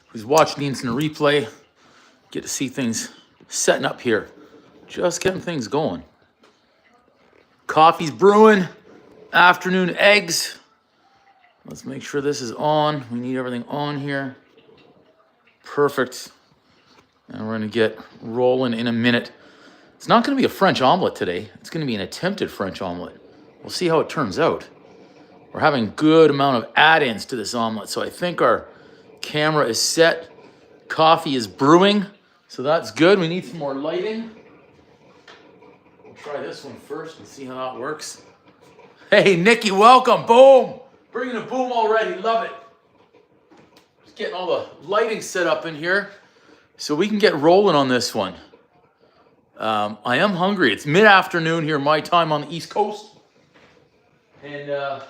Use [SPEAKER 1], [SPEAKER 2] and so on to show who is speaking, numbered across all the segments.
[SPEAKER 1] who's watching the instant replay. Get to see things setting up here. Just getting things going. Coffee's brewing. Afternoon eggs. Let's make sure this is on. We need everything on here. Perfect. And we're going to get rolling in a minute. It's not going to be a French omelet today. It's going to be an attempted French omelet. We'll see how it turns out. We're having a good amount of add-ins to this omelet, so I think our camera is set. Coffee is brewing, so that's good. We need some more lighting. We'll try this one first and see how that works. Hey, Nikki, welcome. Boom. Bringing a boom already. Love it. Just getting all the lighting set up in here so we can get rolling on this one. I am hungry. It's mid-afternoon here, my time on the East Coast. And I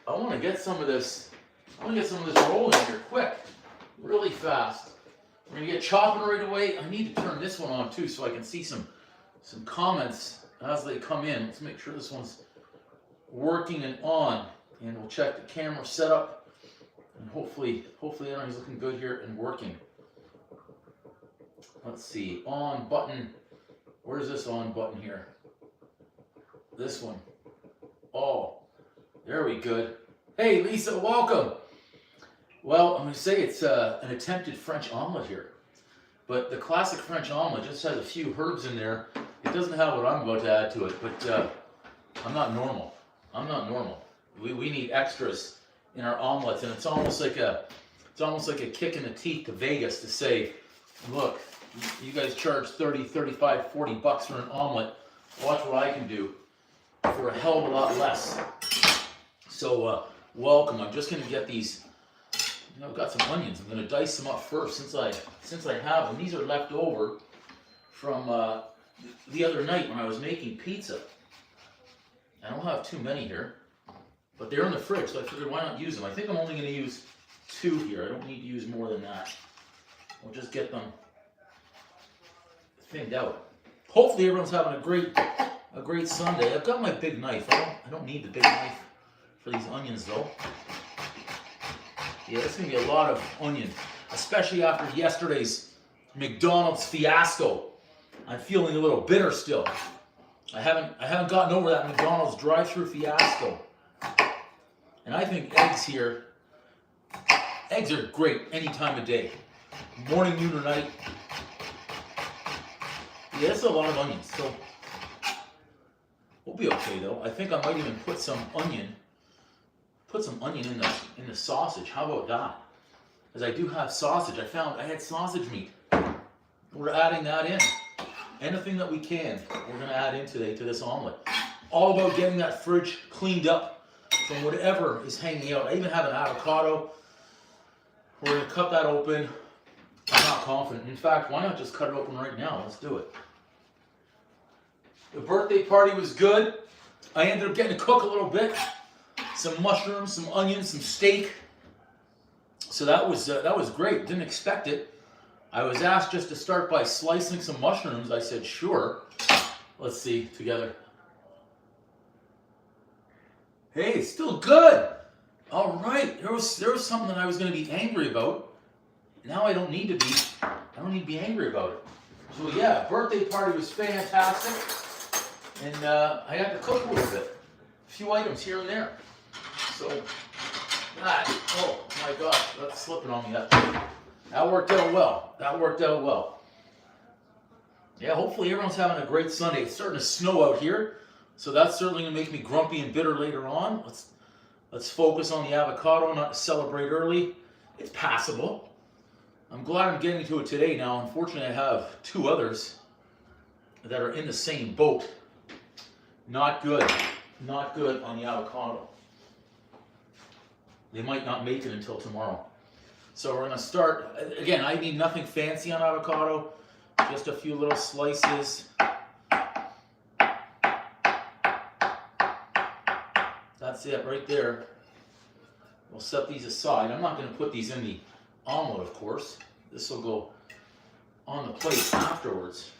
[SPEAKER 1] want to get some of this. I want to get some of this rolling here quick, really fast. We're gonna get chopping right away. I need to turn this one on too, so I can see some comments as they come in. Let's make sure this one's working and on, and we'll check the camera setup. And hopefully everything's looking good here and working. Let's see, on button. Where's this on button here? This one. Oh, there we go. Hey, Lisa, welcome. Well, I'm going to say it's an attempted French omelet here. But the classic French omelet just has a few herbs in there. It doesn't have what I'm about to add to it, but I'm not normal. I'm not normal. We need extras in our omelets, and it's almost like a kick in the teeth to Vegas to say, look, you guys charge 30, 35, 40 bucks for an omelet. Watch what I can do for a hell of a lot less. So welcome. I'm just going to get these. I've got some onions. I'm going to dice them up first since I have them. These are left over from the other night when I was making pizza. I don't have too many here, but they're in the fridge, so I figured why not use them. I think I'm only going to use 2 here. I don't need to use more than that. We'll just get them thinned out. Hopefully everyone's having a great Sunday. I've got my big knife. I don't need the big knife for these onions though. Yeah, it's gonna be a lot of onion, especially after yesterday's McDonald's fiasco. I'm feeling a little bitter still. I haven't gotten over that McDonald's drive-through fiasco. And I think eggs are great any time of day. Morning, noon, or night. Yeah, it's a lot of onions, so we'll be okay though. I think I might even put some onion in the sausage. How about that? Because I do have sausage. I had sausage meat. We're adding that in. Anything that we can, we're going to add in today to this omelet. All about getting that fridge cleaned up from whatever is hanging out. I even have an avocado. We're going to cut that open. I'm not confident. In fact, why not just cut it open right now? Let's do it. The birthday party was good. I ended up getting to cook a little bit. Some mushrooms, some onions, some steak. So that was great. Didn't expect it. I was asked just to start by slicing some mushrooms. I said, sure. Let's see together. Hey, it's still good. All right. There was something that I was going to be angry about. Now I don't need to be angry about it. So yeah, birthday party was fantastic. And I got to cook a little bit. A few items here and there. So that, oh my gosh, that's slipping on me. That worked out well. Yeah, hopefully everyone's having a great Sunday. It's starting to snow out here, so that's certainly going to make me grumpy and bitter later on. Let's focus on the avocado, not to celebrate early. It's passable. I'm glad I'm getting to it today now. Unfortunately, I have 2 others that are in the same boat. Not good on the avocado. They might not make it until tomorrow. So we're gonna start, again, I need nothing fancy on avocado, just a few little slices. That's it right there. We'll set these aside. I'm not gonna put these in the omelet, of course. This will go on the plate afterwards.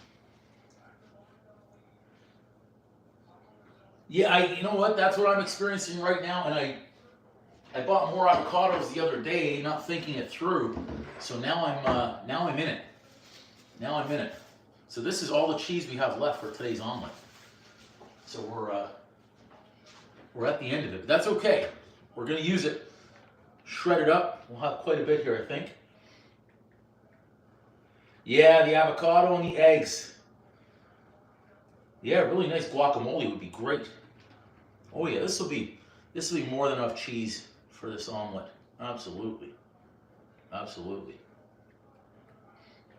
[SPEAKER 1] Yeah, you know what? That's what I'm experiencing right now, and I bought more avocados the other day, not thinking it through. So now I'm in it. Now I'm in it. So this is all the cheese we have left for today's omelet. So we're at the end of it, but that's okay. We're gonna use it, shred it up. We'll have quite a bit here, I think. Yeah, the avocado and the eggs. Yeah, really nice guacamole would be great. Oh yeah, this will be more than enough cheese for this omelet. Absolutely. Absolutely.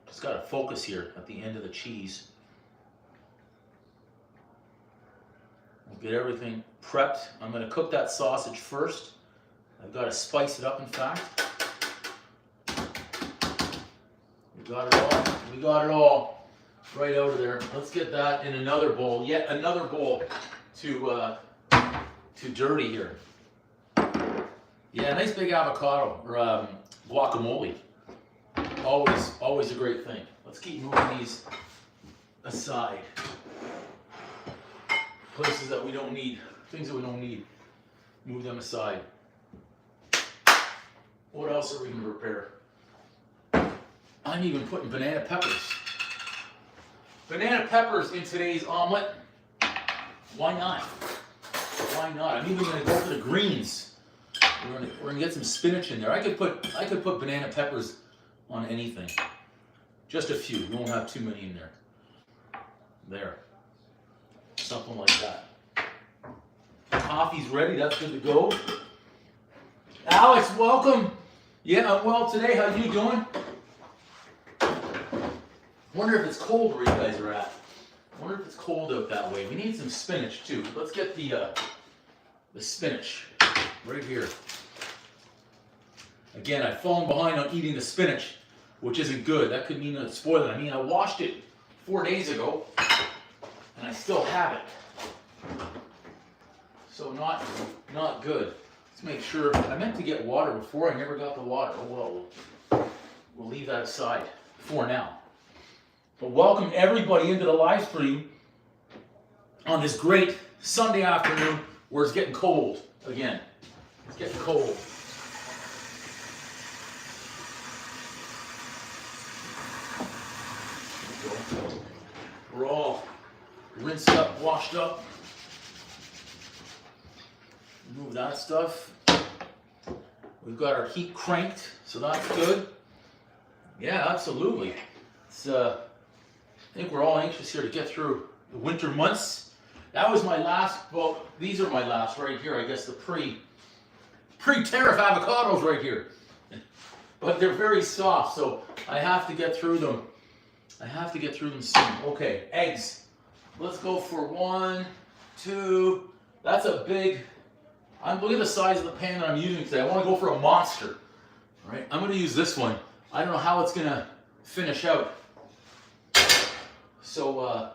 [SPEAKER 1] Just gotta focus here at the end of the cheese. We'll get everything prepped. I'm gonna cook that sausage first. I've gotta spice it up, in fact. We got it all. We got it all right out of there. Let's get that in another bowl. Yet another bowl to dirty here. Yeah, nice big avocado or guacamole. Always a great thing. Let's keep moving these aside. Places that we don't need, things that we don't need, move them aside. What else are we going to prepare? I'm even putting banana peppers. Banana peppers in today's omelet. Why not? Why not? I'm even going to go for the greens. We're gonna get some spinach in there. I could put banana peppers on anything. Just a few. We won't have too many in there. There. Something like that. Coffee's ready. That's good to go. Alex, welcome. Yeah, I'm well today. How you doing? Wonder if it's cold where you guys are at. Wonder if it's cold out that way. We need some spinach too. Let's get the spinach right here. Again, I've fallen behind on eating the spinach, which isn't good. That could mean it's spoiling. I mean, I washed it 4 days ago, and I still have it. So not good. Let's make sure. I meant to get water before. I never got the water. Oh well, we'll leave that aside for now. But welcome everybody into the live stream on this great Sunday afternoon where it's getting cold again. It's getting cold. We're all rinsed up, washed up. Move that stuff. We've got our heat cranked, so that's good. Yeah, absolutely. It's, I think we're all anxious here to get through the winter months. That was my last, well, these are my last right here. I guess the pre-tariff avocados right here. But they're very soft, so I have to get through them. I have to get through them soon. Okay, eggs. Let's go for 1, 2. That's a big, look at the size of the pan that I'm using today. I want to go for a monster. All right, I'm going to use this one. I don't know how it's going to finish out. So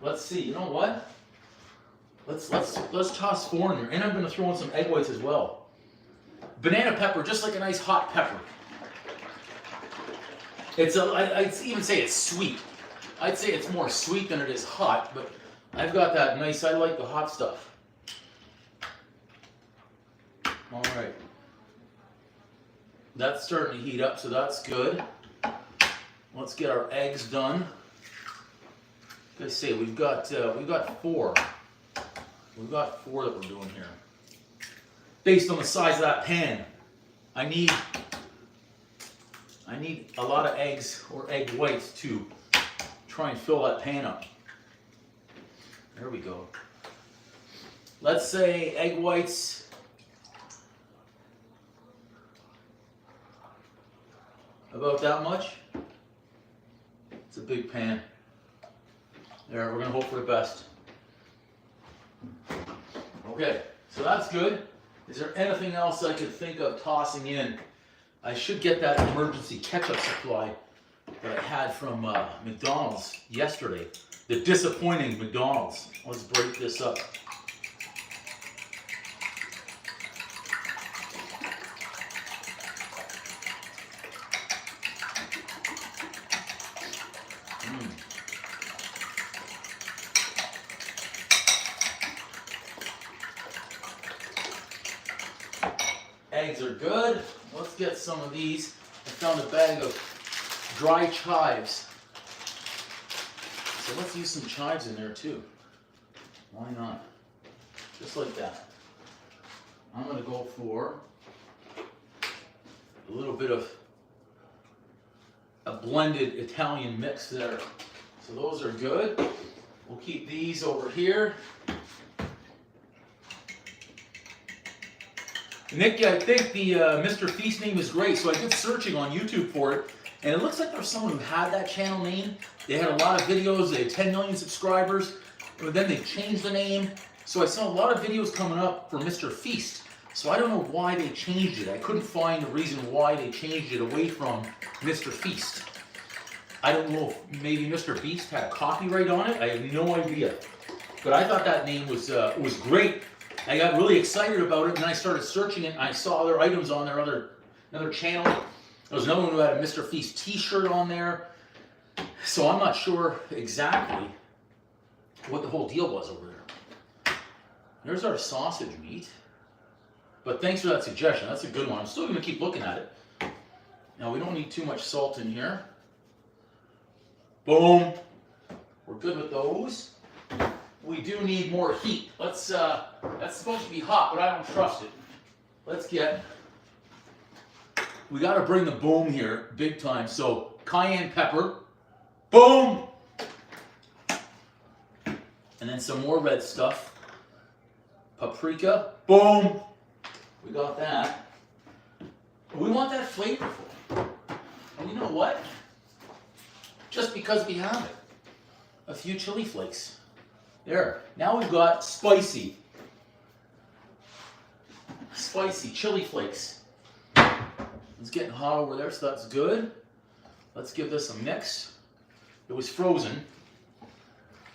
[SPEAKER 1] let's see. You know what? Let's toss 4 in there, and I'm going to throw in some egg whites as well. Banana pepper, just like a nice hot pepper. I'd even say it's sweet. I'd say it's more sweet than it is hot, but I've got that nice, I like the hot stuff. All right. That's starting to heat up, so that's good. Let's get our eggs done. Like I say, we've got 4. We've got 4 that we're doing here. Based on the size of that pan, I need a lot of eggs or egg whites to try and fill that pan up. There we go. Let's say egg whites. About that much. It's a big pan. There, we're gonna hope for the best. Okay, so that's good. Is there anything else I could think of tossing in? I should get that emergency ketchup supply that I had from McDonald's yesterday. The disappointing McDonald's. Let's break this up. eggs are good. Let's get some of these. I found a bag of dry chives. So let's use some chives in there too. Why not? Just like that. I'm going to go for a little bit of a blended Italian mix there. So those are good. We'll keep these over here. Nick, I think the Mr. Feast name is great, so I did searching on YouTube for it, and it looks like there's someone who had that channel name. They had a lot of videos, they had 10 million subscribers, but then they changed the name. So I saw a lot of videos coming up for Mr. Feast. So I don't know why they changed it. I couldn't find a reason why they changed it away from Mr. Feast. I don't know if maybe Mr. Beast had copyright on it. I have no idea. But I thought that name was great. I got really excited about it, and then I started searching it, and I saw other items on their another channel. There was another one who had a Mr. Feast t-shirt on there. So I'm not sure exactly what the whole deal was over there. There's our sausage meat. But thanks for that suggestion. That's a good one. I'm still going to keep looking at it. Now, we don't need too much salt in here. Boom. We're good with those. We do need more heat. That's supposed to be hot, but I don't trust it. We got to bring the boom here big time. So cayenne pepper, boom. And then some more red stuff. Paprika, boom. We got that. We want that flavorful. And you know what? Just because we have it. A few chili flakes. There. Now we've got spicy chili flakes. It's getting hot over there, so that's good. Let's give this a mix. It was frozen.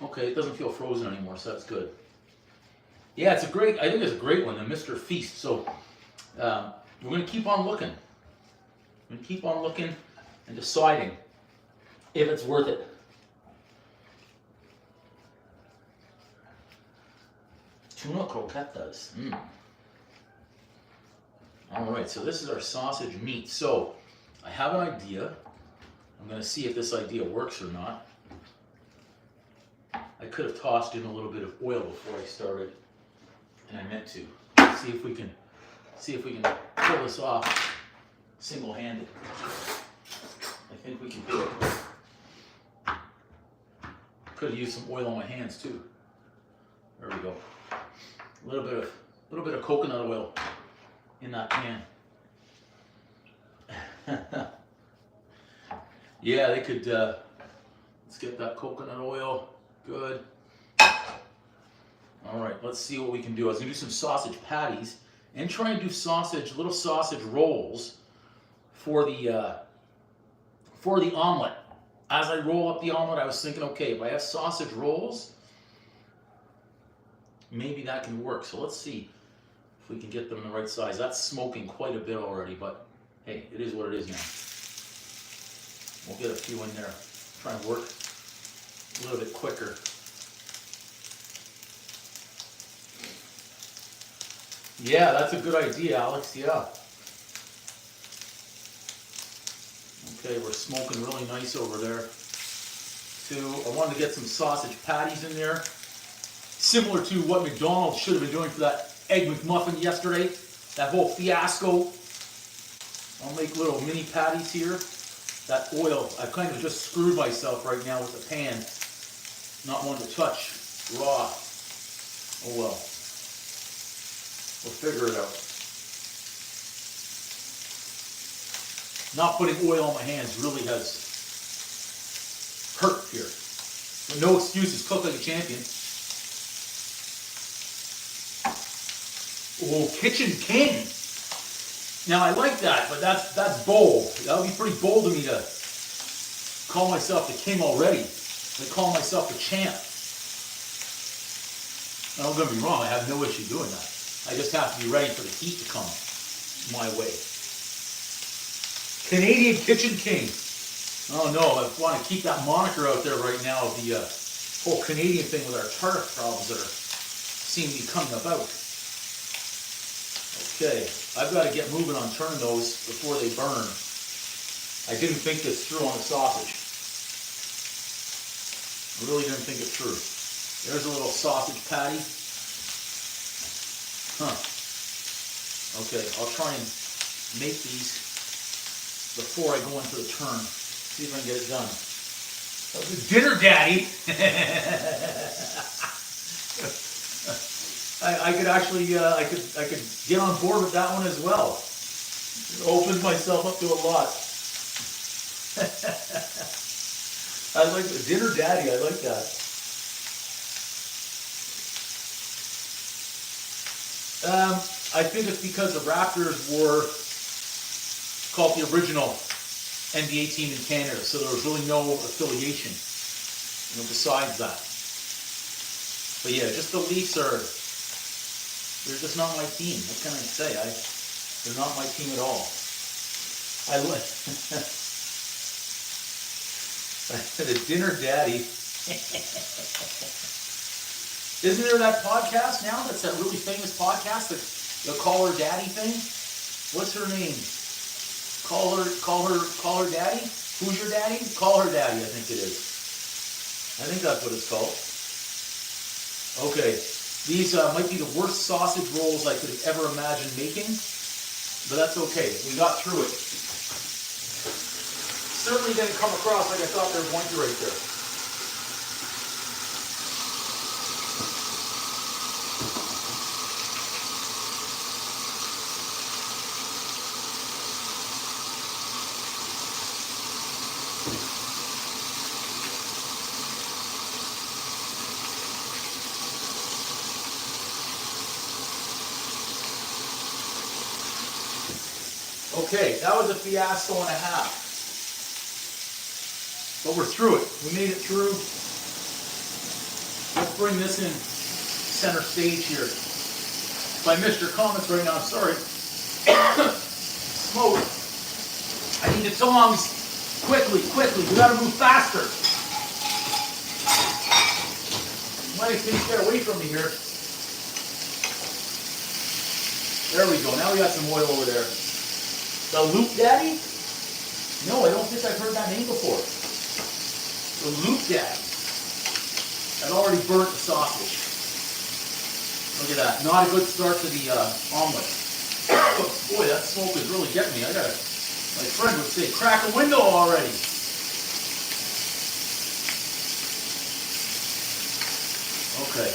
[SPEAKER 1] Okay, it doesn't feel frozen anymore, so that's good. Yeah, I think it's a great one, the Mr. Feast. So we're going to keep on looking. We're going to keep on looking and deciding if it's worth it. Tuna croquetas. All right, so this is our sausage meat. So I have an idea. I'm going to see if this idea works or not. I could have tossed in a little bit of oil before I started, and I meant to. See if we can pull this off single-handed. I think we can do it. Could have used some oil on my hands too. There we go. A little bit of coconut oil in that pan. Yeah, they could. Let's get that coconut oil. Good. All right, let's see what we can do. I was gonna do some sausage patties and try and do little sausage rolls for the omelet. As I roll up the omelet, I was thinking, okay, if I have sausage rolls, maybe that can work. So let's see if we can get them the right size. That's smoking quite a bit already, but hey, it is what it is now. We'll get a few in there. Try and work a little bit quicker. Yeah, that's a good idea, Alex. Yeah. Okay, we're smoking really nice over there. Too. I wanted to get some sausage patties in there. Similar to what McDonald's should have been doing for that Egg McMuffin yesterday. That whole fiasco. I'll make little mini patties here. That oil, I've kind of just screwed myself right now with the pan. Not one to touch raw. Oh well. We'll figure it out. Not putting oil on my hands really has hurt here. But no excuses, cook like a champion. Oh, Kitchen King. Now I like that, but that's bold. That would be pretty bold of me to call myself the king already. I call myself the champ. Now, don't get me wrong, I have no issue doing that. I just have to be ready for the heat to come my way. Canadian Kitchen King. Oh no, I want to keep that moniker out there right now of the whole Canadian thing with our tariff problems that seem to be coming about. Okay, I've got to get moving on turning those before they burn. I didn't think this through on the sausage. I really didn't think it through. There's a little sausage patty. Huh. Okay, I'll try and make these before I go into the turn. See if I can get it done. Dinner daddy! I could actually, I could get on board with that one as well. It opens myself up to a lot. I like the dinner daddy, I like that. I think it's because the Raptors were called the original NBA team in Canada, so there was really no affiliation, besides that. But yeah, just the Leafs they're just not my team. What can I say? They're not my team at all. I like the dinner daddy. Isn't there that podcast now? That's that really famous podcast, the Call Her Daddy thing. What's her name? Call her daddy? Who's your daddy? Call Her Daddy, I think it is. I think that's what it's called. Okay, these might be the worst sausage rolls I could have ever imagined making, but that's okay. We got through it. Certainly didn't come across like I thought they were going to right there. Okay, that was a fiasco and a half. But we're through it. We made it through. Let's bring this in center stage here. If I missed your comments right now, I'm sorry. Smoke. I need the tongs. Quickly. We gotta move faster. Mike, can you get away from me here? There we go. Now we got some oil over there. The Loop Daddy? No, I don't think I've heard that name before. The Loop Daddy. I've already burnt the sausage. Look at that. Not a good start to the omelet. Boy, that smoke is really getting me. My friend would say, crack a window already. Okay.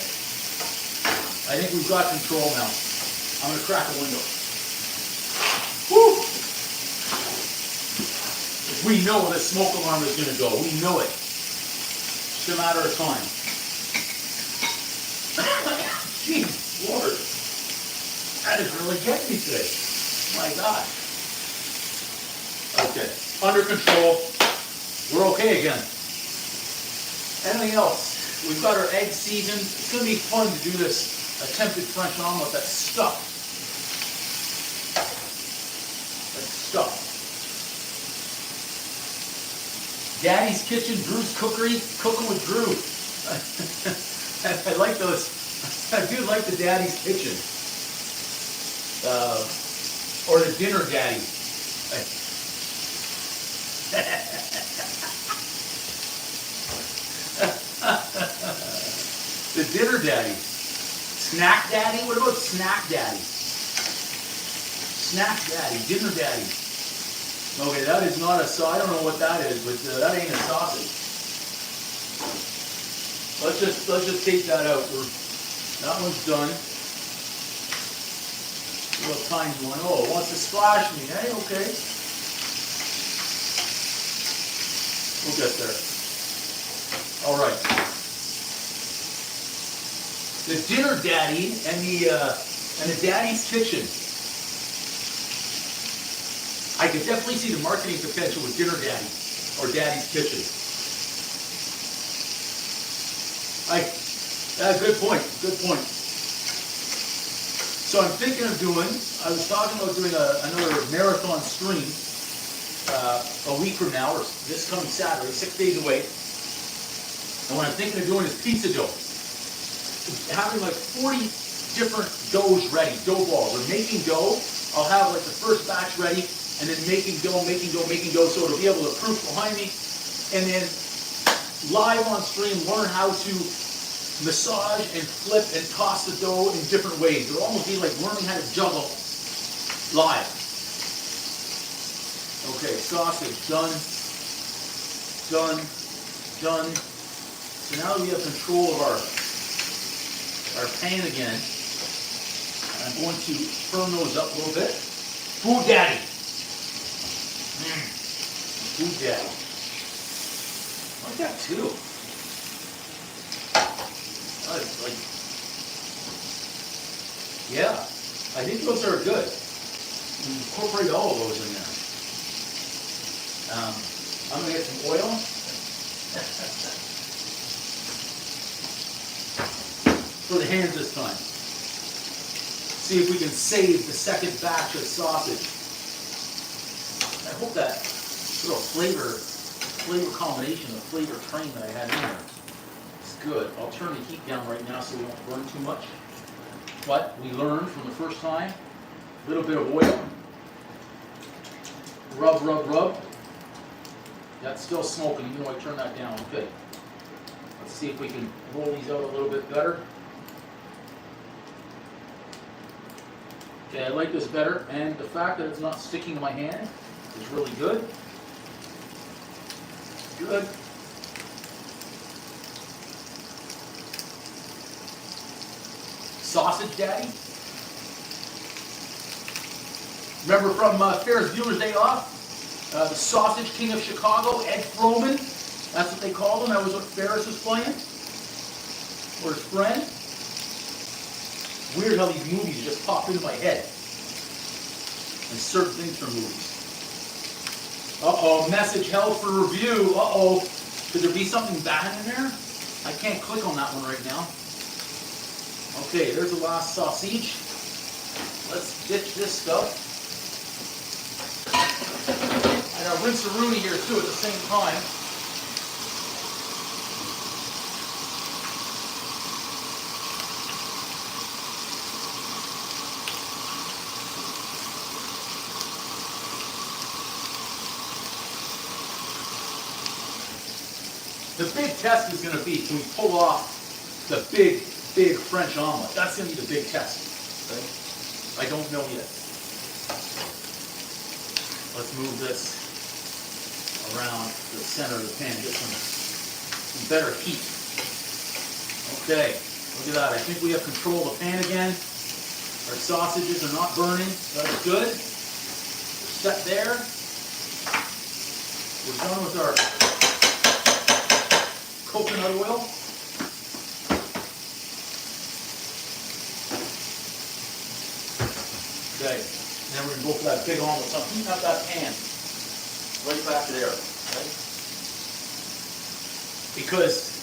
[SPEAKER 1] I think we've got control now. I'm going to crack a window. Woo! We know the smoke alarm is going to go. We know it. It's a matter of time. Jeez, Lord. That is really getting me today. My God. Okay. Under control. We're okay again. Anything else? We've got our egg seasoned. It's going to be fun to do this attempted French omelet that's stuffed. That's stuffed. Daddy's Kitchen, Drew's Cookery, cooking with Drew. I like those. I do like the Daddy's Kitchen. Or the Dinner Daddy. The Dinner Daddy. Snack Daddy? What about Snack Daddy? Snack Daddy, Dinner Daddy. Okay, that is not I don't know what that is, but that ain't a sausage. Let's just take that out. That one's done. A little tiny one. Oh, it wants to splash me. Hey, okay. We'll get there. All right. The Dinner Daddy and the Daddy's Kitchen. I could definitely see the marketing potential with Dinner Daddy or Daddy's Kitchen. Good point. So I'm thinking of I was talking about doing another marathon stream a week from now, or this coming Saturday, 6 days away. And what I'm thinking of doing is pizza dough. Having like 40 different doughs ready, dough balls. Or making dough, I'll have like the first batch ready, and then making dough, so it'll be able to proof behind me. And then live on stream, learn how to massage and flip and toss the dough in different ways. It'll almost be like learning how to juggle live. Okay, sausage done, done, done. So now we have control of our pan again. And I'm going to firm those up a little bit. Food daddy. Food daddy. I like that too. Yeah, I think those are good. Incorporate all of those in there. I'm going to get some oil. For the hands this time. See if we can save the second batch of sausage. I hope that little flavor combination, the flavor train that I had in there is good. I'll turn the heat down right now so we won't burn too much. But we learned from the first time, a little bit of oil. Rub, rub, rub. That's still smoking, even though I turned that down. Okay. Let's see if we can roll these out a little bit better. Okay, I like this better, and the fact that it's not sticking to my hand is really good. Good. Sausage Daddy. Remember from Ferris Bueller's Day Off? The Sausage King of Chicago, Ed Froman. That's what they called him. That was what Ferris was playing. Or his friend. Weird how these movies just pop into my head. And certain things from movies. Uh-oh, message held for review. Uh-oh. Could there be something bad in there? I can't click on that one right now. Okay, there's the last sausage. Let's ditch this stuff. And I'll rinse the rooney here too at the same time. The big test is going to be, can we pull off the big French omelet? That's going to be the big test. Right? I don't know yet. Let's move this around the center of the pan, get some better heat. Okay, look at that. I think we have control of the pan again. Our sausages are not burning. That's good. We're set there. We're done with our coconut oil. Okay, now we're going to go for that big omelet. So I'm heating up that pan right back there. Okay? Because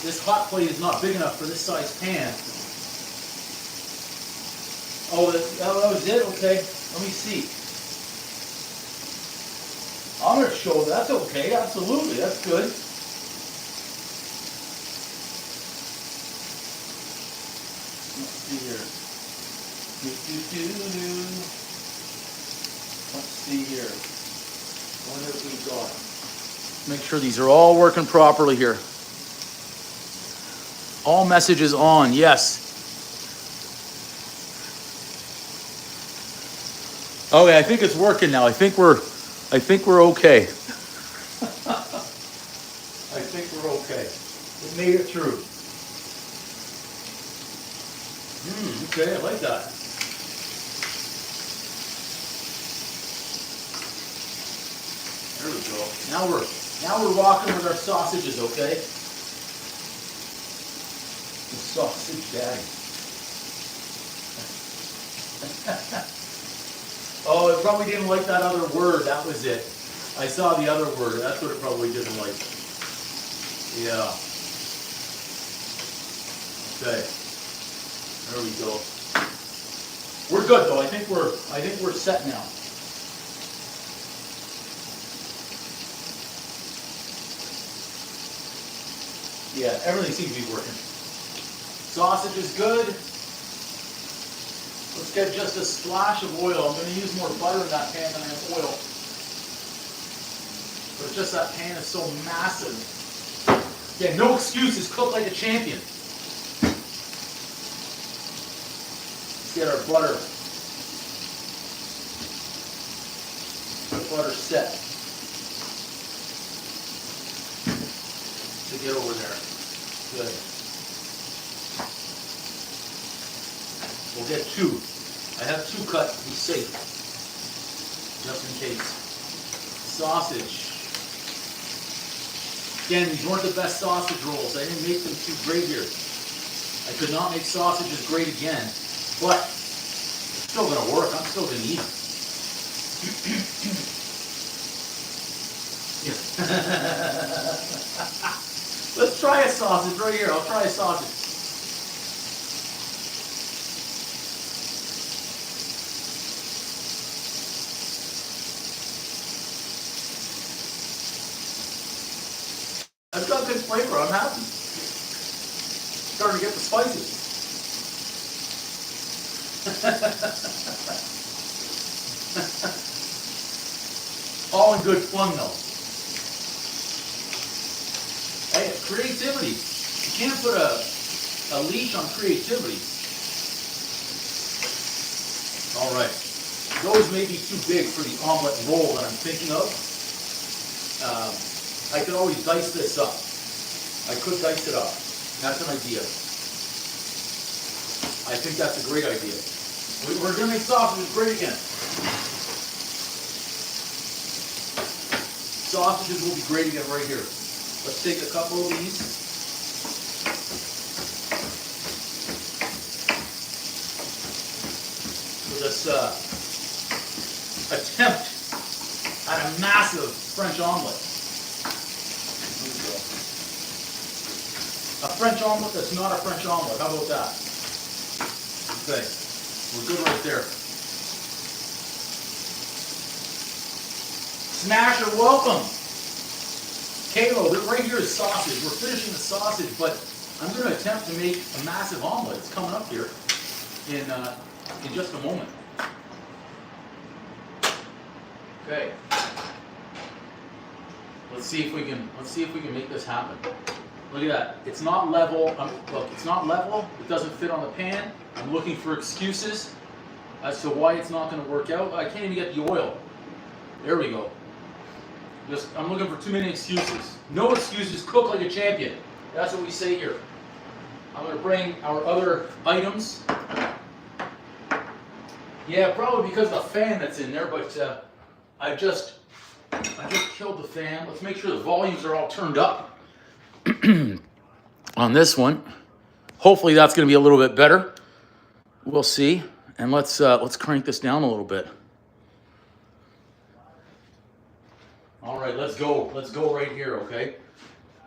[SPEAKER 1] this hot plate is not big enough for this size pan. Oh, that was it? Okay, let me see. I'm going to show that's okay. Absolutely, that's good. Let's see here. Let's see here. What have we got? Make sure these are all working properly here. All messages on, yes. Okay, I think it's working now. I think we're okay. I think we're okay. We made it through. Okay, I like that. There we go. Now we're rocking with our sausages, okay? The sausage daddy. Oh, it probably didn't like that other word. That was it. I saw the other word. That's what it probably didn't like. Yeah. Okay. There we go. We're good though. I think we're set now. Yeah, everything seems to be working. Sausage is good. Let's get just a splash of oil. I'm going to use more butter in that pan than I have oil. But just that pan is so massive. Yeah, no excuses. Cook like a champion. Let's get our butter. Our butter set. To get over there. Good. We'll get two. I have two cut to be safe. Just in case. Sausage. Again, these weren't the best sausage rolls. I didn't make them too great here. I could not make sausages great again. But it's still going to work. I'm still going to eat them. Let's try a sausage right here. I'll try a sausage. That's got good flavor. I'm happy. Starting to get the spices. All in good fun though. Hey, creativity. You can't put a leash on creativity. All right. Those may be too big for the omelette roll that I'm thinking of. I could always dice this up. I could dice it up. That's an idea. I think that's a great idea. We're going to make sausages great again. Sausages will be great again right here. Let's take a couple of these. For this attempt at a massive French omelette. A French omelet that's not a French omelet. How about that? Okay. We're good right there. Smasher, welcome. Kalo, right here is sausage. We're finishing the sausage, but I'm going to attempt to make a massive omelet. It's coming up here in just a moment. Okay. Let's see if we can make this happen. Look at that. It's not level. Look, it's not level. It doesn't fit on the pan. I'm looking for excuses as to why it's not going to work out. I can't even get the oil. There we go. I'm looking for too many excuses. No excuses. Cook like a champion. That's what we say here. I'm going to bring our other items. Yeah, probably because of the fan that's in there, but I just killed the fan. Let's make sure the volumes are all turned up. On this one, hopefully that's going to be a little bit better. We'll see, and let's crank this down a little bit. All right, let's go. Let's go right here. Okay,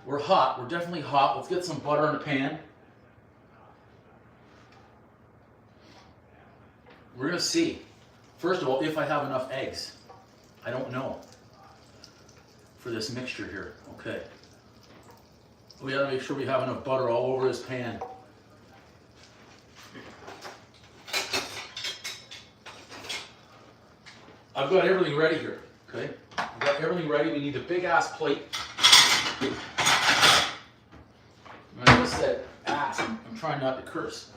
[SPEAKER 1] we're hot. We're definitely hot. Let's get some butter in the pan. We're gonna see. First of all, if I have enough eggs. I don't know for this mixture here. Okay. We gotta make sure we have enough butter all over this pan. I've got everything ready here, okay? I've got everything ready. We need a big ass plate. I just said ass. I'm trying not to curse.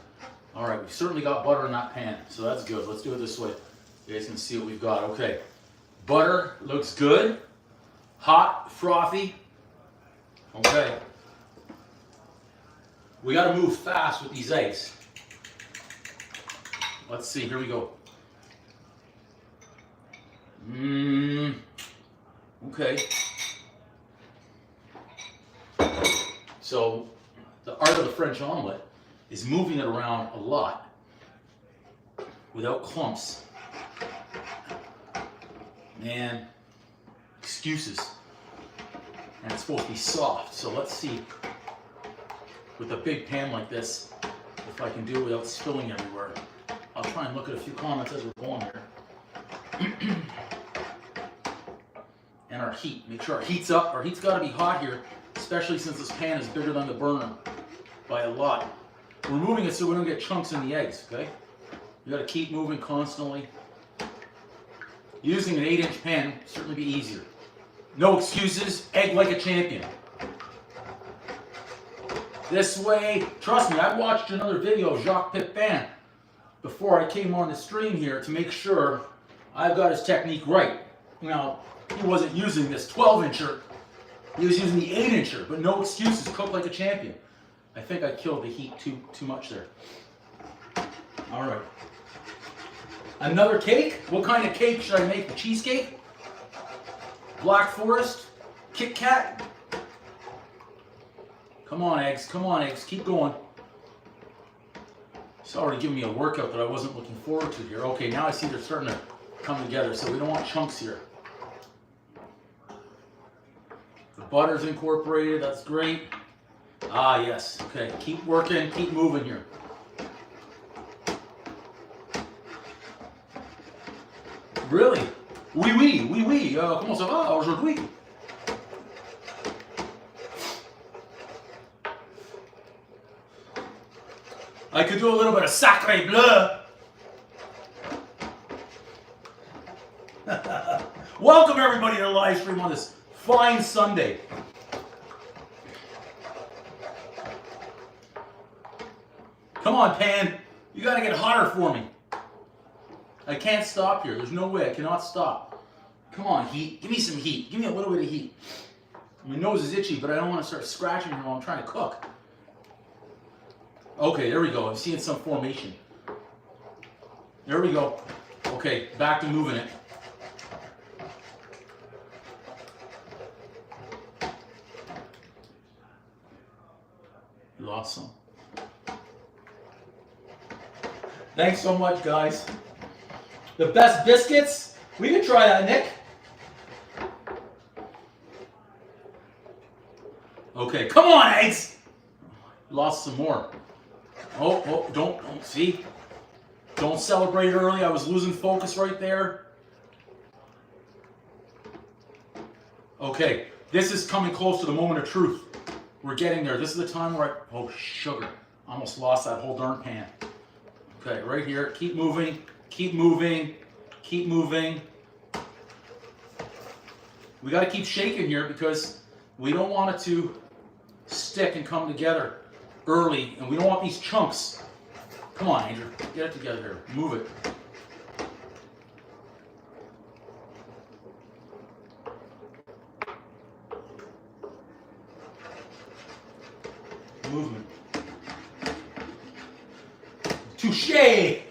[SPEAKER 1] All right, we've certainly got butter in that pan, so that's good. Let's do it this way. You guys can see what we've got. Okay, butter looks good. Hot, frothy. Okay. We got to move fast with these eggs. Let's see. Here we go. Okay. So the art of the French omelet is moving it around a lot without clumps. Man, excuses. And it's supposed to be soft. So let's see. With a big pan like this, if I can do it without spilling everywhere. I'll try and look at a few comments as we're going here. And our heat. Make sure our heat's up. Our heat's got to be hot here, especially since this pan is bigger than the burner by a lot. We're moving it so we don't get chunks in the eggs, okay? You gotta keep moving constantly. Using an 8-inch pan would certainly be easier. No excuses, egg like a champion. This way, trust me, I watched another video of Jacques Pepin before I came on the stream here to make sure I've got his technique right. Now, he wasn't using this 12-incher, he was using the 8-incher, but no excuses, cook like a champion. I think I killed the heat too much there. All right. Another cake? What kind of cake should I make? The cheesecake? Black Forest? Kit Kat? Come on, eggs. Come on, eggs. Keep going. It's already giving me a workout that I wasn't looking forward to here. Okay, now I see they're starting to come together, so we don't want chunks here. The butter's incorporated. That's great. Ah, yes. Okay, keep working. Keep moving here. Really? Oui. Comment ça va aujourd'hui? I could do a little bit of sacré bleu. Welcome everybody to the live stream on this fine Sunday. Come on, pan. You gotta get hotter for me. I can't stop here. There's no way. I cannot stop. Come on, heat. Give me some heat. Give me a little bit of heat. My nose is itchy, but I don't want to start scratching here while I'm trying to cook. Okay, there we go. I'm seeing some formation. There we go. Okay, back to moving it. Lost some. Thanks so much, guys. The best biscuits? We can try that, Nick. Okay, come on, eggs. Lost some more. Oh, don't see. Don't celebrate early. I was losing focus right there. Okay, this is coming close to the moment of truth. We're getting there. This is the time where oh, sugar. Almost lost that whole darn pan. Okay, right here. Keep moving. Keep moving. Keep moving. We got to keep shaking here because we don't want it to stick and come together early, and we don't want these chunks. Come on, Andrew. Get it together here. Move it. Movement. Touché!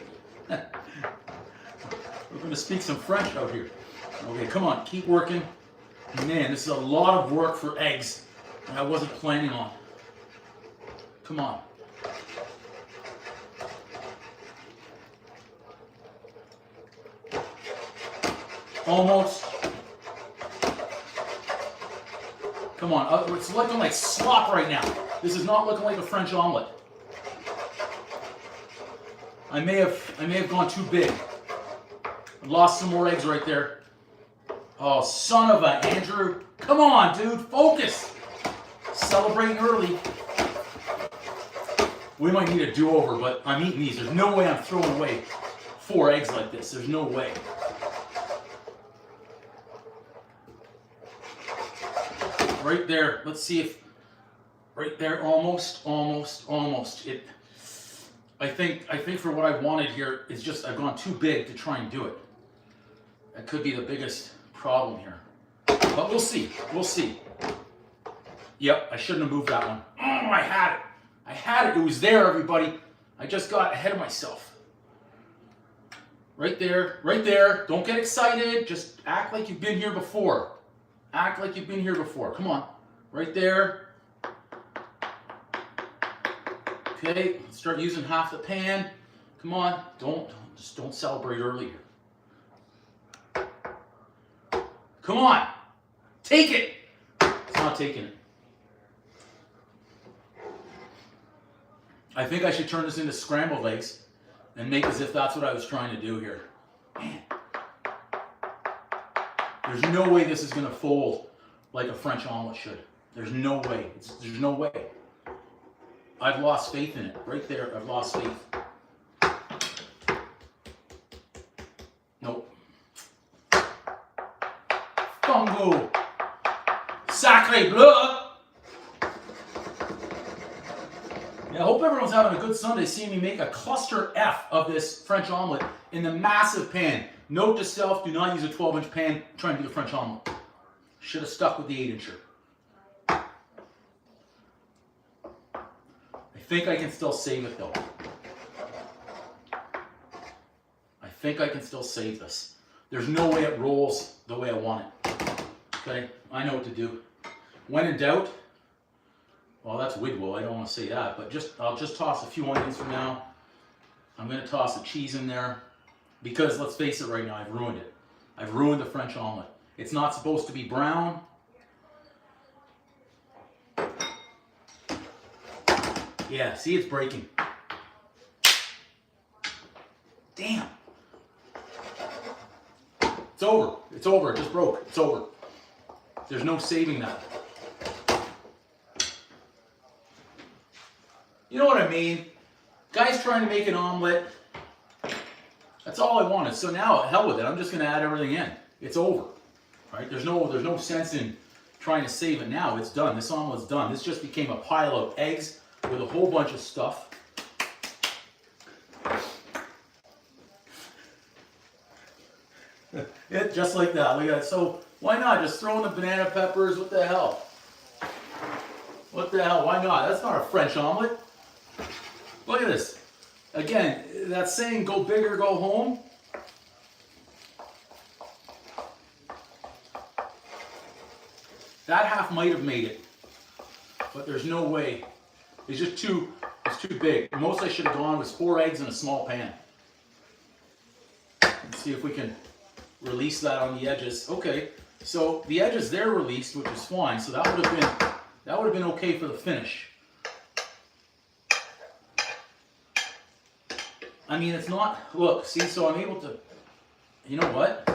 [SPEAKER 1] We're going to speak some French out here. Okay, come on, keep working. Man, this is a lot of work for eggs that I wasn't planning on. Come on. Almost. Come on, it's looking like slop right now. This is not looking like a French omelette. I may have gone too big. Lost some more eggs right there. Oh, son of a Andrew. Come on, dude, focus. Celebrating early. We might need a do-over, but I'm eating these. There's no way I'm throwing away 4 eggs like this. There's no way. Right there. Let's see if right there, almost. I think for what I wanted here is just I've gone too big to try and do it. That could be the biggest problem here. But we'll see. We'll see. Yep, I shouldn't have moved that one. Oh, I had it. I had it. It was there, everybody. I just got ahead of myself. Right there. Right there. Don't get excited. Just act like you've been here before. Act like you've been here before. Come on. Right there. Okay, let's start using half the pan. Come on. Just don't celebrate early here. Come on. Take it. It's not taking it. I think I should turn this into scrambled eggs and make as if that's what I was trying to do here. Man. There's no way this is going to fold like a French omelet should. There's no way. There's no way. I've lost faith in it. Right there, I've lost faith. Nope. Congo. Sacre bleu. Yeah, I hope everyone's having a good Sunday seeing me make a cluster F of this French omelet in the massive pan. Note to self, do not use a 12-inch pan trying to do the French omelet. Should have stuck with the 8-incher. I think I can still save it though. I think I can still save this. There's no way it rolls the way I want it. Okay, I know what to do. When in doubt, well, that's wiggle. I don't want to say that, but I'll just toss a few onions for now. I'm going to toss the cheese in there because let's face it right now, I've ruined it. I've ruined the French omelet. It's not supposed to be brown. Yeah, see, it's breaking. Damn. It's over. It's over. It just broke. It's over. There's no saving that. You know what I mean? Guys trying to make an omelet. That's all I wanted. So now, hell with it. I'm just going to add everything in. It's over. Right? There's no sense in trying to save it now. It's done. This omelet's done. This just became a pile of eggs with a whole bunch of stuff. It just like that. Look at that. So why not just throw in the banana peppers? What the hell? What the hell? Why not? That's not a French omelet. Look at this. Again, that saying, go big or go home. That half might have made it, but there's no way. It's just too big. The most I should have gone was 4 eggs in a small pan. Let's see if we can release that on the edges. Okay, so the edges they're released, which is fine. So that would have been okay for the finish. I mean, it's not. Look, see, so I'm able to. You know what?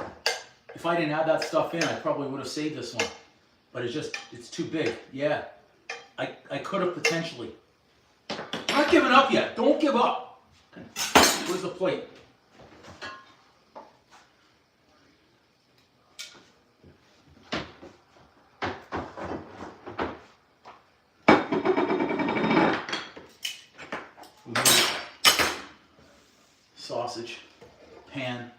[SPEAKER 1] If I didn't add that stuff in, I probably would have saved this one. But it's too big. Yeah, I could have potentially. I'm not giving up yet. Don't give up. Where's the plate? Sausage, pan,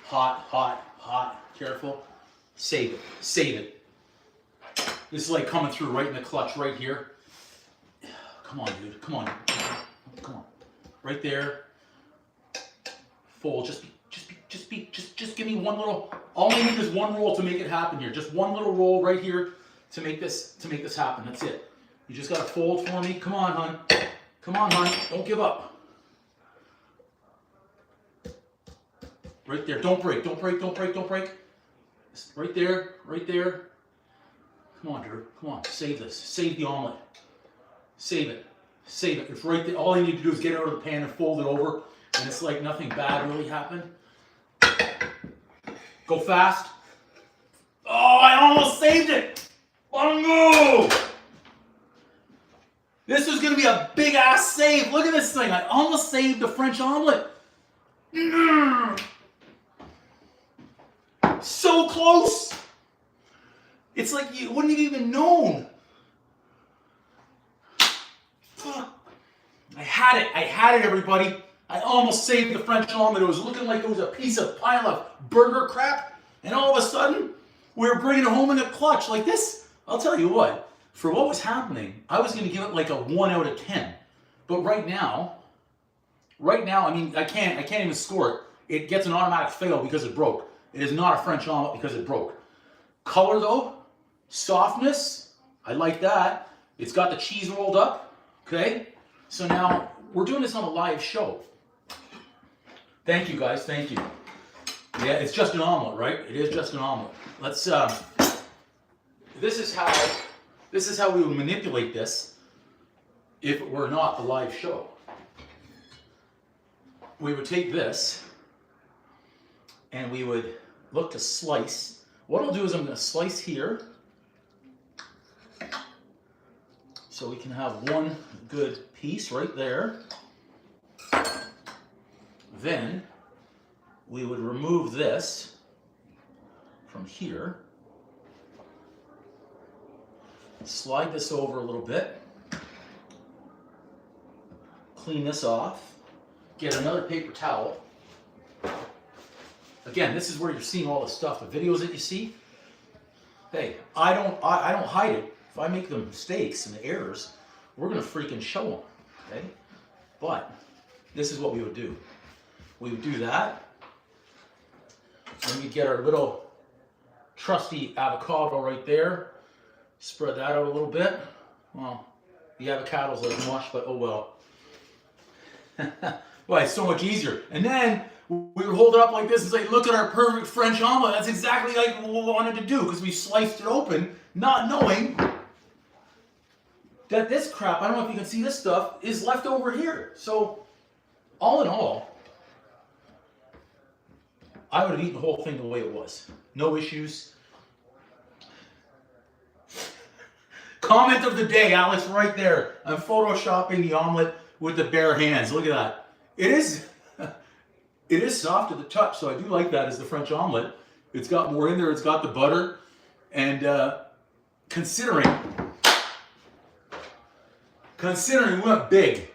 [SPEAKER 1] hot, hot, hot. Careful. Save it. Save it. This is like coming through right in the clutch right here. Come on, dude. Come on. Come on. Right there. Fold. Just give me one little. All I need is one roll to make it happen here. Just one little roll right here to make this happen. That's it. You just gotta fold for me. Come on, hon. Come on, hon. Don't give up. Right there. Don't break. Don't break. Don't break. Don't break. Right there. Right there. Come on, Drew. Come on. Save this. Save the omelet. Save it. Save it. It's right there. All you need to do is get it out of the pan and fold it over. And it's like nothing bad really happened. Go fast. Oh, I almost saved it. Let him go. This was going to be a big ass save. Look at this thing. I almost saved the French omelet. So close. It's like you wouldn't have even known. I had it, everybody. I almost saved the French omelet. It was looking like it was a piece of pile of burger crap. And all of a sudden, we were bringing it home in a clutch like this. I'll tell you what, for what was happening, I was going to give it like a 1 out of 10. But right now, I mean, I can't even score it. It gets an automatic fail because it broke. It is not a French omelet because it broke. Color though, softness, I like that. It's got the cheese rolled up, okay? So now, we're doing this on a live show. Thank you guys, thank you. Yeah, it's just an omelet, right? It is just an omelet. Let's, this is how we would manipulate this if it were not a live show. We would take this and we would look to slice. What I'll do is I'm going to slice here. So So we can have one good piece right there. Then we would remove this from here. Slide this over a little bit. Clean this off. Get another paper towel. Again, this is where you're seeing all the stuff, the videos that you see. Hey, I don't hide it. If I make the mistakes and the errors, we're gonna freaking show them, okay? But this is what we would do. We would do that. Then we get our little trusty avocado right there. Spread that out a little bit. Well, the avocado's like mush, but oh well. Well, it's so much easier. And then we would hold it up like this and say, look at our perfect French omelet. That's exactly like what we wanted to do, because we sliced it open, not knowing that this crap, I don't know if you can see this stuff, is left over here. So, all in all, I would have eaten the whole thing the way it was. No issues. Comment of the day, Alex, right there. I'm photoshopping the omelet with the bare hands. Look at that. It is soft to the touch, so I do like that as the French omelet. It's got more in there. It's got the butter. And considering we went big.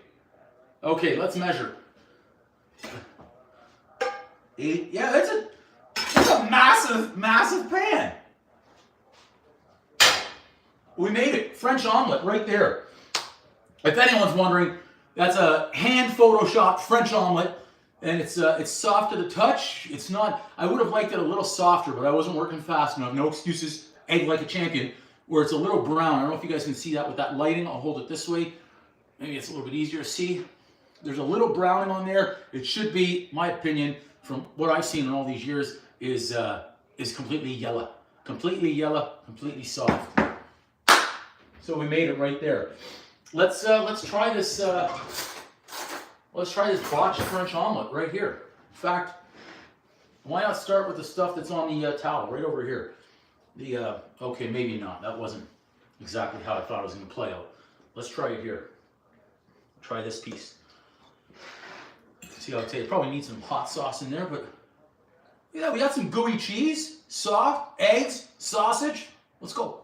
[SPEAKER 1] Okay, let's measure. Yeah, that's a massive, massive pan. We made it. French omelet right there. If anyone's wondering, that's a hand photoshopped French omelet, and it's soft to the touch. It's not, I would have liked it a little softer, but I wasn't working fast enough. No excuses. Egg like a champion, where it's a little brown. I don't know if you guys can see that with that lighting. I'll hold it this way. Maybe it's a little bit easier to see. There's a little browning on there. It should be, my opinion, from what I've seen in all these years, is completely yellow. Completely yellow, completely soft. So we made it right there. Let's try this. Let's try this botched French omelet right here. In fact, why not start with the stuff that's on the towel right over here? Okay, maybe not. That wasn't exactly how I thought it was going to play out. Let's try it here. Try this piece. See how it probably needs some hot sauce in there, but yeah, we got some gooey cheese, soft, eggs, sausage. Let's go.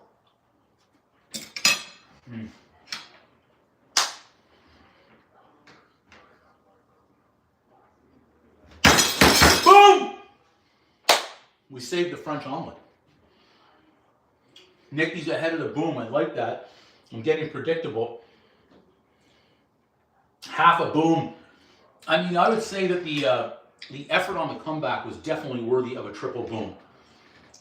[SPEAKER 1] Boom! We saved the French omelet. Nikki's ahead of the boom. I like that. I'm getting predictable. Half a boom. I mean, I would say that the effort on the comeback was definitely worthy of a triple boom.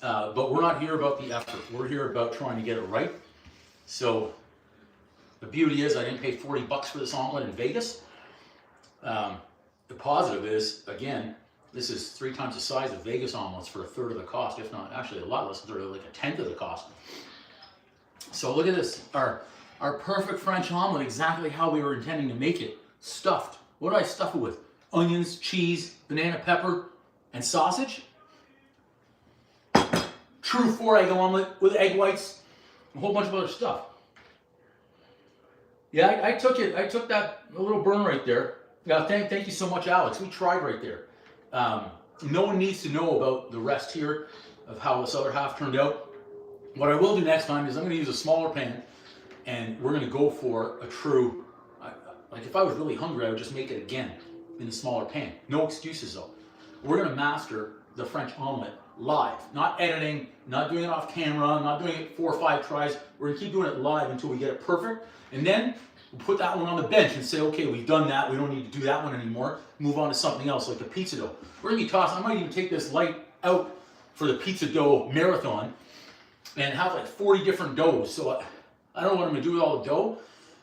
[SPEAKER 1] But we're not here about the effort. We're here about trying to get it right. So the beauty is I didn't pay $40 for this omelet in Vegas. The positive is, again, this is 3 times the size of Vegas omelets for a third of the cost, if not actually a lot less, like a tenth of the cost. So look at this, our perfect French omelet, exactly how we were intending to make it, stuffed. What did I stuff it with? Onions, cheese, banana pepper, and sausage. True 4-egg omelet with egg whites, a whole bunch of other stuff. Yeah, I took it. I took that little burn right there. Yeah, thank you so much, Alex. We tried right there. No one needs to know about the rest here of how this other half turned out. What I will do next time is I'm going to use a smaller pan, and we're going to go for a true, like if I was really hungry, I would just make it again in a smaller pan. No excuses though. We're going to master the French omelet live. Not editing, not doing it off camera, not doing it 4 or 5 tries. We're going to keep doing it live until we get it perfect. And then we'll put that one on the bench and say, okay, we've done that. We don't need to do that one anymore. Move on to something else, like the pizza dough. We're going to be tossing. I might even take this light out for the pizza dough marathon and have like 40 different doughs. So I don't know what I'm going to do with all the dough.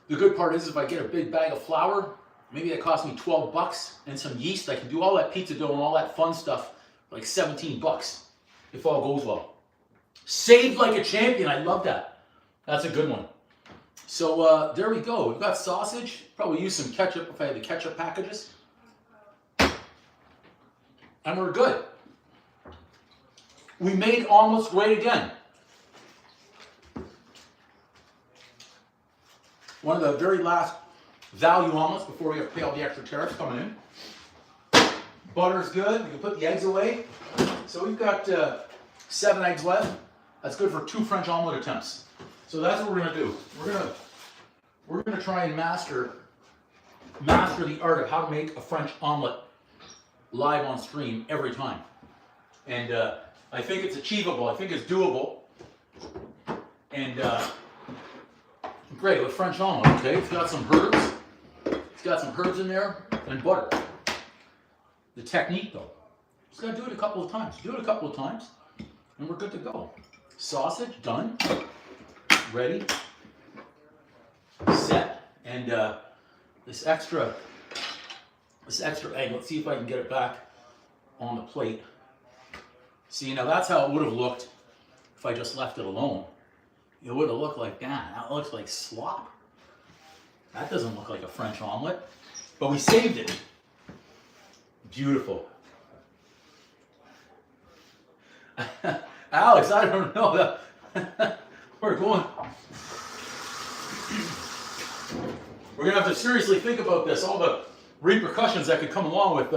[SPEAKER 1] The good part is if I get a big bag of flour, maybe that costs me $12 and some yeast. I can do all that pizza dough and all that fun stuff for like $17 if all goes well. Saved like a champion. I love that. That's a good one. So there we go. We've got sausage. Probably use some ketchup if I had the ketchup packages. And we're good. We made omelets great again. One of the very last value omelets before we have to pay all the extra tariffs coming in. Butter's good. We can put the eggs away. So we've got 7 eggs left. That's good for 2 French omelet attempts. So that's what we're gonna do. We're gonna try and master the art of how to make a French omelet live on stream every time. And I think it's achievable. I think it's doable. And great with French omelet. Okay, it's got some herbs. It's got some herbs in there and butter. The technique though, just gotta do it a couple of times. Do it a couple of times, and we're good to go. Sausage done, ready, set, and this extra egg. Let's see if I can get it back on the plate. See, now that's how it would have looked if I just left it alone. It would have looked like that. That looks like slop. That doesn't look like a French omelet, but we saved it. Beautiful. Alex, I don't know. We're going to have to seriously think about this, all the repercussions that could come along with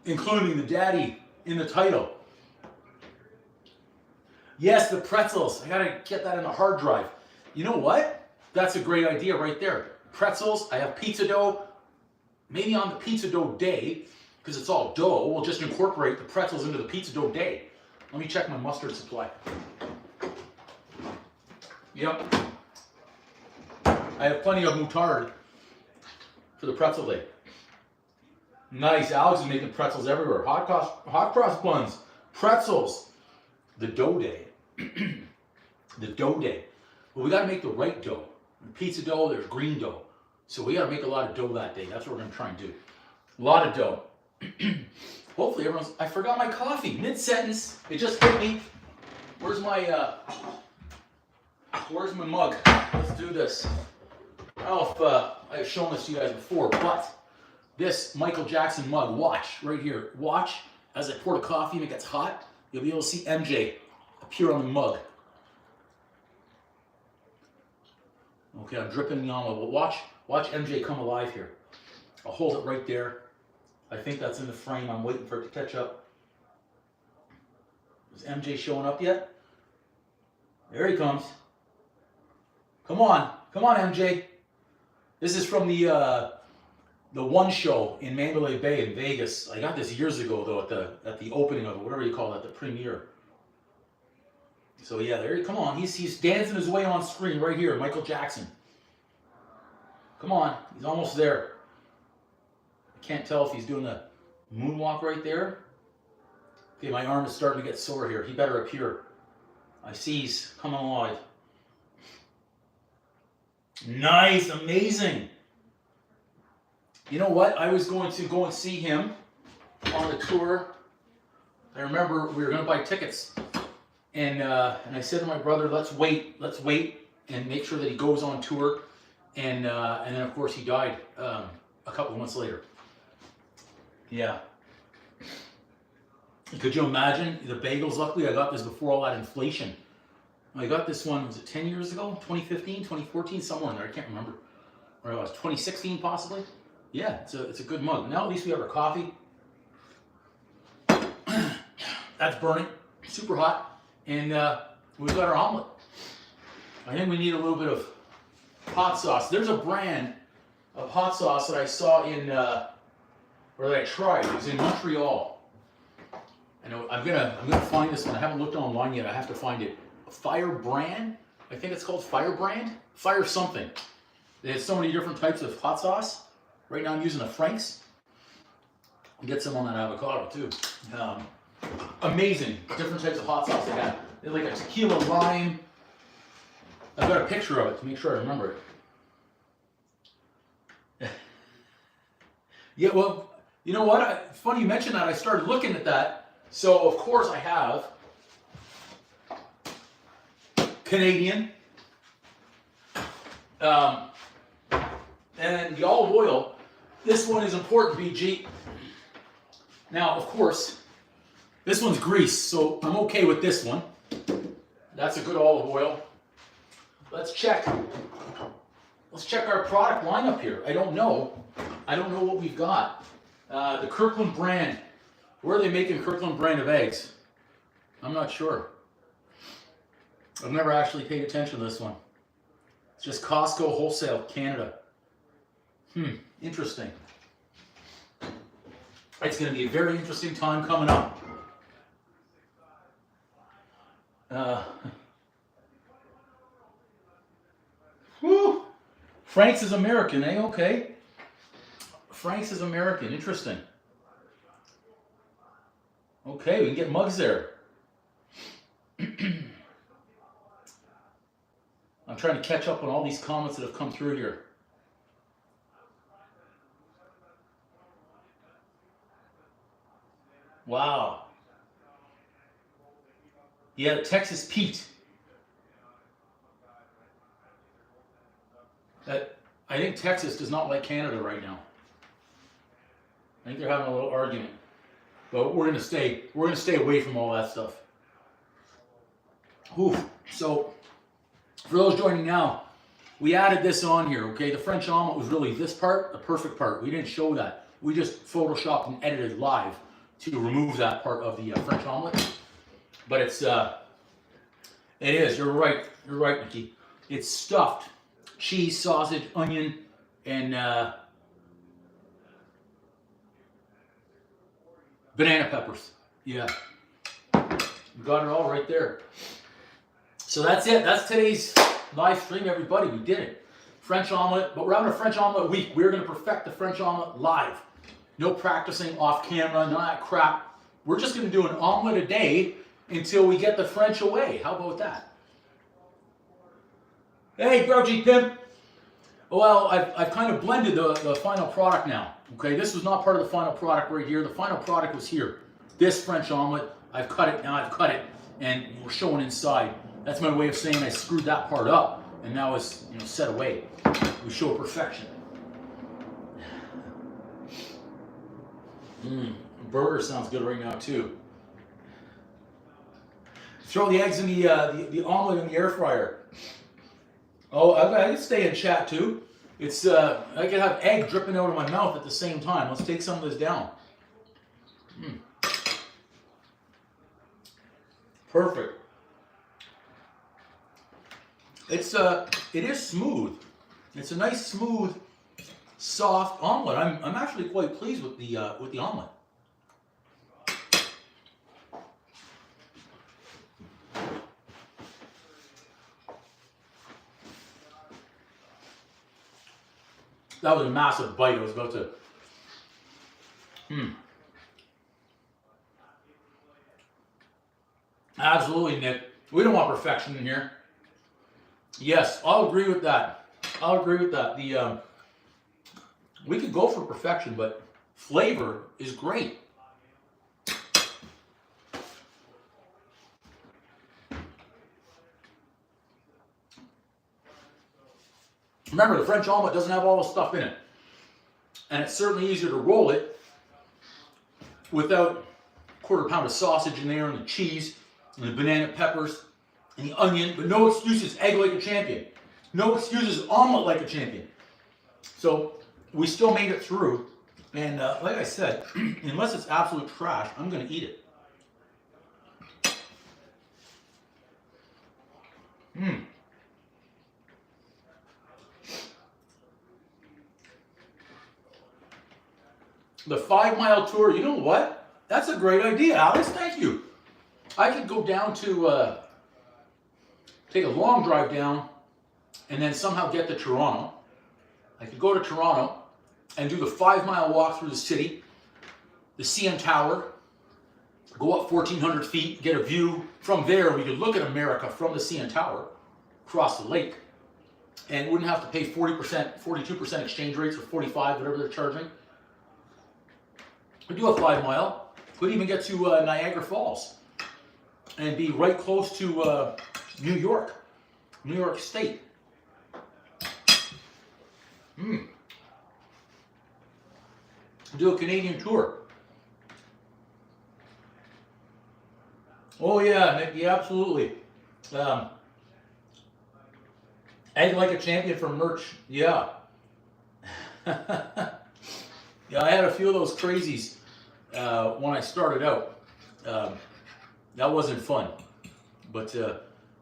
[SPEAKER 1] including the daddy in the title. Yes, the pretzels. I got to get that in the hard drive. You know what? That's a great idea right there. Pretzels. I have pizza dough. Maybe on the pizza dough day, because it's all dough, we'll just incorporate the pretzels into the pizza dough day. Let me check my mustard supply. Yep. I have plenty of moutarde for the pretzel day. Nice. Alex is making pretzels everywhere. Hot cross buns, pretzels. The dough day. The dough day. But we got to make the right dough. In pizza dough, there's green dough. So we got to make a lot of dough that day. That's what we're going to try and do. A lot of dough. Hopefully everyone's... I forgot my coffee. Mid-sentence. It just hit me. Where's my mug? Let's do this. I don't know if I've shown this to you guys before, but this Michael Jackson mug, watch right here. Watch as I pour the coffee and it gets hot. You'll be able to see MJ appear on the mug. Okay, I'm dripping the omelet. Well, watch MJ come alive here. I'll hold it right there. I think that's in the frame. I'm waiting for it to catch up. Is MJ showing up yet? There he comes. Come on, MJ. This is from the One Show in Mandalay Bay in Vegas. I got this years ago though at the opening of it, whatever you call it, the premiere. So yeah, there. Come on, he's dancing his way on screen right here, Michael Jackson. Come on, he's almost there. I can't tell if he's doing the moonwalk right there. Okay, my arm is starting to get sore here. He better appear. I see he's coming alive. Nice, amazing. You know what? I was going to go and see him on the tour. I remember we were going to buy tickets. And I said to my brother, let's wait and make sure that he goes on tour. And then of course he died a couple of months later. Yeah. Could you imagine the bagels? Luckily I got this before all that inflation. I got this one, was it 10 years ago? 2015, 2014, somewhere in there, I can't remember. Or it was 2016 possibly? Yeah, it's a good mug. Now at least we have our coffee. That's burning, super hot. And we've got our omelet. I think we need a little bit of hot sauce. There's a brand of hot sauce that I saw in, or that I tried. It was in Montreal. And I'm gonna find this one. I haven't looked online yet. I have to find it. Firebrand. I think it's called Firebrand. Fire something. They have so many different types of hot sauce. Right now I'm using a Frank's. I'll get some on that avocado too. Amazing. Different types of hot sauce they have. They have like a tequila lime. I've got a picture of it to make sure I remember it. Yeah, well, you know what? It's funny you mentioned that. I started looking at that. So, of course, I have Canadian. And the olive oil. This one is important, BG. Now, of course, this one's grease, so I'm okay with this one. That's a good olive oil. let's check our product lineup here. I don't know what we've got. The Kirkland brand. Where are they making Kirkland brand of eggs? I'm not sure. I've never actually paid attention to this one. It's just Costco Wholesale, Canada. Interesting. It's going to be a very interesting time coming up. Whew. Frank's is American, eh? Okay. Frank's is American. Interesting. Okay, we can get mugs there. I'm trying to catch up on all these comments that have come through here. Wow. Yeah, Texas Pete. I think Texas does not like Canada right now. I think they're having a little argument. But we're gonna stay away from all that stuff. Whew. So for those joining now, we added this on here, okay? The French omelet was really this part, the perfect part. We didn't show that. We just photoshopped and edited live to remove that part of the French omelet. But it is, you're right, Nikki. It's stuffed cheese, sausage, onion, and banana peppers. Yeah. We got it all right there. So that's it. That's today's live stream, everybody. We did it. French omelet, but we're having a French omelet week. We're going to perfect the French omelet live. No practicing off camera, none of that crap. We're just going to do an omelet a day until we get the French away. How about that? Hey, Grouchy Pimp. Well, I've kind of blended the final product now. Okay, this was not part of the final product right here. The final product was here. This French omelet, I've cut it, and we're showing inside. That's my way of saying I screwed that part up, and now it's set away. We show perfection. Burger sounds good right now too. Throw the eggs in the omelet in the air fryer. Oh, I can stay in chat too. It's I can have egg dripping out of my mouth at the same time. Let's take some of this down. Perfect. It is smooth. It's a nice, smooth, soft omelet. I'm actually quite pleased with the omelet. That was a massive bite. I was about to. Absolutely, Nick. We don't want perfection in here. Yes, I'll agree with that. The we could go for perfection, but flavor is great. Remember, the French omelet doesn't have all the stuff in it. And it's certainly easier to roll it without a quarter pound of sausage in there and the cheese and the banana peppers and the onion. But no excuses, egg like a champion. No excuses, omelet like a champion. So we still made it through. And like I said, unless it's absolute trash, I'm going to eat it. The 5-mile tour, you know what? That's a great idea, Alex. Thank you. I could go down to, take a long drive down and then somehow get to Toronto. I could go to Toronto and do the 5-mile walk through the city, the CN Tower, go up 1,400 feet, get a view. From there, we could look at America from the CN Tower, across the lake, and wouldn't have to pay 40%, 42% exchange rates or 45, whatever they're charging. We do a 5-mile. Could even get to Niagara Falls and be right close to New York State. Do a Canadian tour. Oh yeah, Nick, yeah, absolutely. Egg like a champion for merch. Yeah. Yeah, I had a few of those crazies when I started out. That wasn't fun. But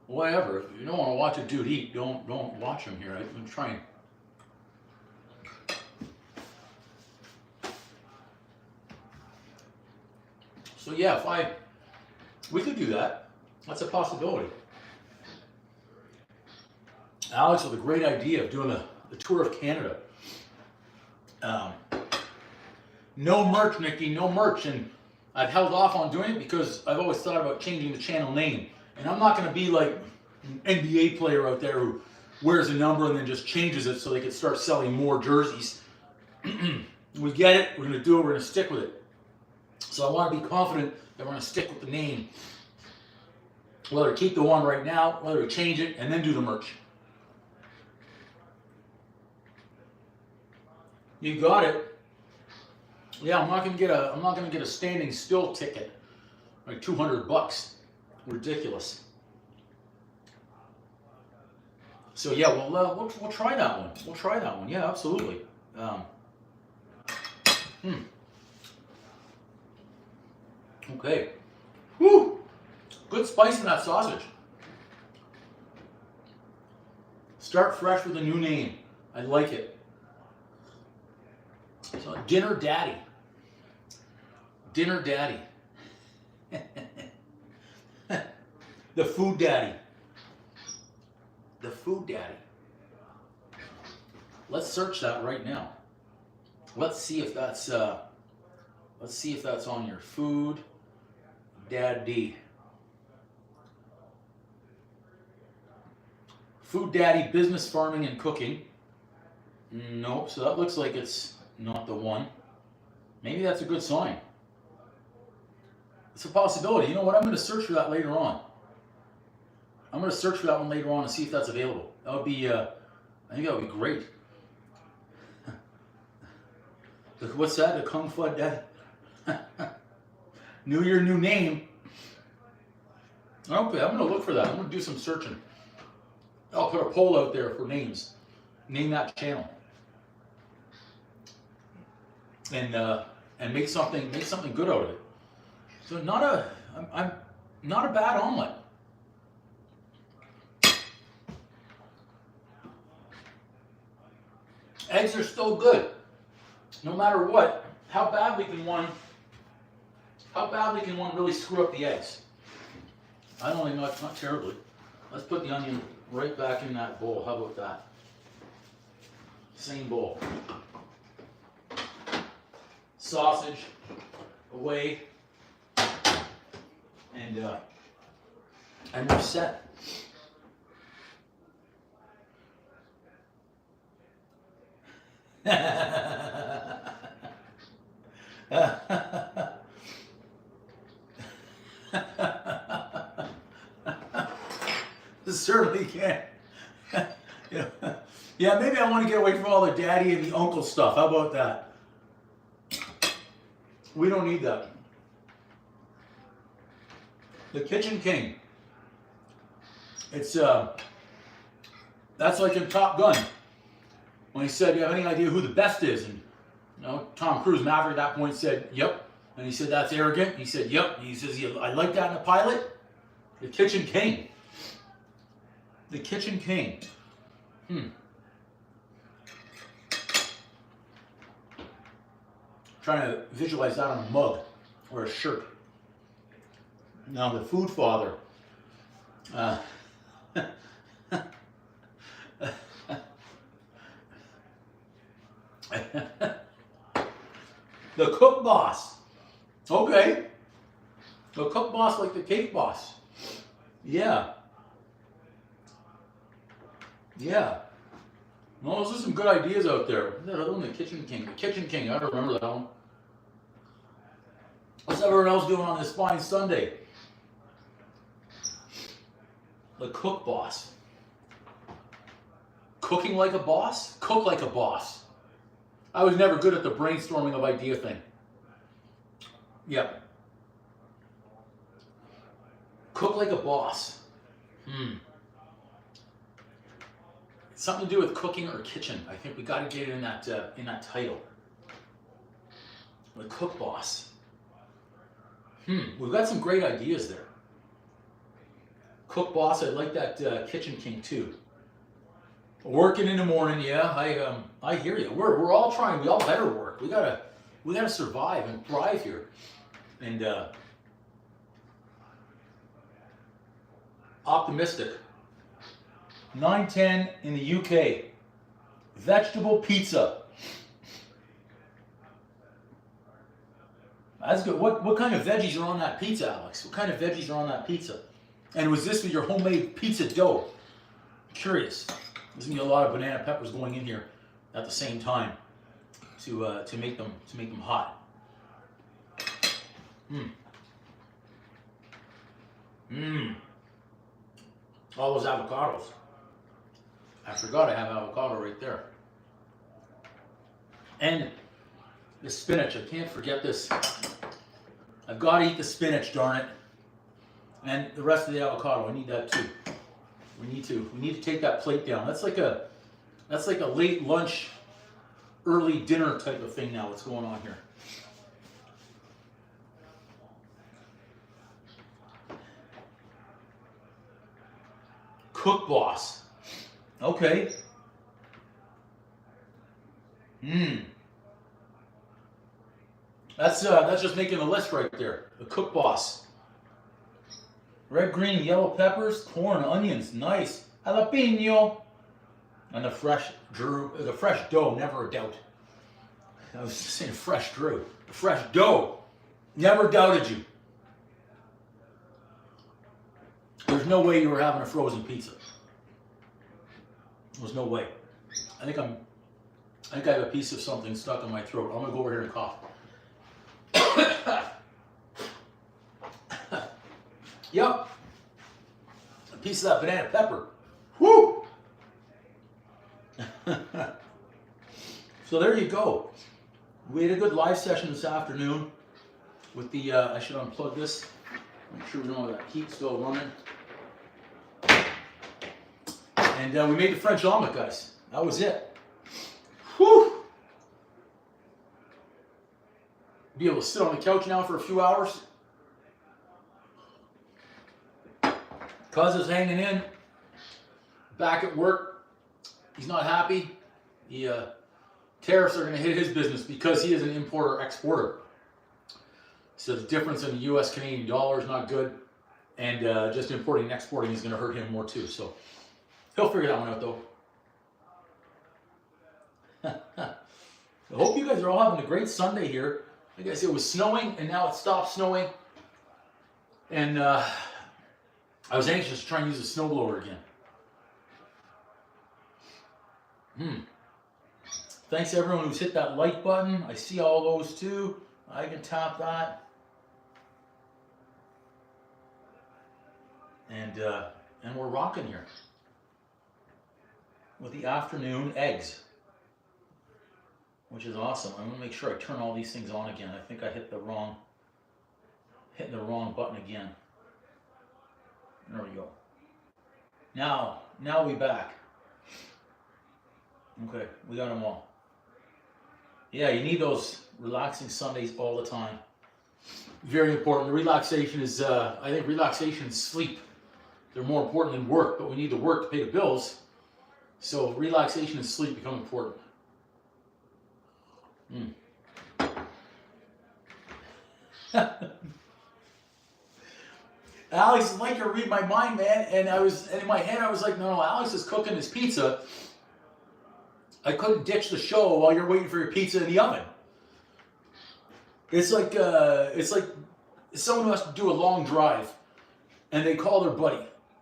[SPEAKER 1] whatever. If you don't want to watch a dude eat, don't watch him here. I'm trying. So yeah, we could do that. That's a possibility. Alex with a great idea of doing the tour of Canada. No merch, Nikki, no merch. And I've held off on doing it because I've always thought about changing the channel name. And I'm not going to be like an NBA player out there who wears a number and then just changes it so they can start selling more jerseys. We get it, we're going to do it, we're going to stick with it. So I want to be confident that we're going to stick with the name. Whether we keep the one right now, whether we change it, and then do the merch. You got it. Yeah, I'm not gonna get a standing still ticket, like $200. Ridiculous. So yeah, we'll try that one. We'll try that one. Yeah, absolutely. Okay. Whew. Good spice in that sausage. Start fresh with a new name. I like it. So, Dinner Daddy. Dinner Daddy. The Food Daddy. The Food Daddy. Let's search that right now. Let's see if that's on your Food Daddy. Food Daddy, business, farming, and cooking. Nope, so that looks like it's not the one. Maybe that's a good sign. It's a possibility. You know what? I'm going to search for that later on. I'm going to search for that one later on and see if that's available. That would be, I think that would be great. What's that? The Kung Fu Daddy? New year, new name. Okay, I'm going to look for that. I'm going to do some searching. I'll put a poll out there for names. Name that channel. And make something good out of it. So I'm not a bad omelet. Eggs are still good. No matter what, how badly can one really screw up the eggs? I don't think not terribly. Let's put the onion right back in that bowl. How about that? Same bowl. Sausage away, and we're set. Certainly can. Yeah, maybe I want to get away from all the daddy and the uncle stuff. How about that? We don't need that. The Kitchen King. It's that's like in Top Gun when he said, "Do you have any idea who the best is?" And Tom Cruise, Maverick, at that point said, "Yep." And he said, "That's arrogant." He said, "Yep." He says, "I like that in a pilot." The Kitchen King. The Kitchen King. Trying to visualize that on a mug or a shirt. Now the Food Father. The Cook Boss. Okay. The Cook Boss like the Cake Boss. Yeah. Yeah. Well, those are some good ideas out there. What's that other one? The Kitchen King. The Kitchen King. I don't remember that one. What's everyone else doing on this fine Sunday? The Cook Boss. Cooking like a boss? Cook like a boss. I was never good at the brainstorming of idea thing. Yep. Cook like a boss. It's something to do with cooking or kitchen. I think we got to get it in that title. The Cook Boss. We've got some great ideas there. Cook Boss, I like that Kitchen King too. Working in the morning, yeah, I hear you. We're all trying. We all better work. We gotta survive and thrive here. And optimistic. 9:10 in the UK. Vegetable pizza. That's good. What kind of veggies are on that pizza, Alex? What kind of veggies are on that pizza? And was this with your homemade pizza dough? I'm curious. There's gonna be a lot of banana peppers going in here at the same time to make them hot. All those avocados. I forgot I have avocado right there. And the spinach. I can't forget this. I've got to eat the spinach, darn it. And the rest of the avocado. I need that too. We need to take that plate down. That's like a late lunch, early dinner type of thing now. What's going on here? Cook Boss. Okay. That's just making a list right there. The Cook Boss. Red, green, yellow peppers, corn, onions, nice. Jalapeno. And the fresh dough, never a doubt. I was just saying fresh dough. Fresh dough. Never doubted you. There's no way you were having a frozen pizza. There's no way. I think I have a piece of something stuck in my throat. I'm gonna go over here and cough. Yep. A piece of that banana pepper. Woo! So there you go. We had a good live session this afternoon with the, I should unplug this. Make sure we don't have that heat still running. And we made the French omelet, guys. That was it. Whew! Be able to sit on the couch now for a few hours. Cuz is hanging in. Back at work. He's not happy. The tariffs are going to hit his business because he is an importer-exporter. So the difference in the U.S.-Canadian dollar is not good. And just importing and exporting is going to hurt him more too. So he'll figure that one out though. I hope you guys are all having a great Sunday here. Like I said, it was snowing and now it stopped snowing. And I was anxious to try and use a snowblower again. Thanks to everyone who's hit that like button. I see all those too. I can tap that. And we're rocking here with the afternoon eggs, which is awesome. I'm gonna make sure I turn all these things on again. I think I hitting the wrong button again. There we go. Now we back. Okay, we got them all. Yeah, you need those relaxing Sundays all the time. Very important. The relaxation is, I think relaxation and sleep. They're more important than work, but we need to work to pay the bills. So relaxation and sleep become important. Alex is like to read my mind, man. And in my head, I was like, no, Alex is cooking his pizza. I couldn't ditch the show while you're waiting for your pizza in the oven. It's like someone who has to do a long drive, and they call their buddy,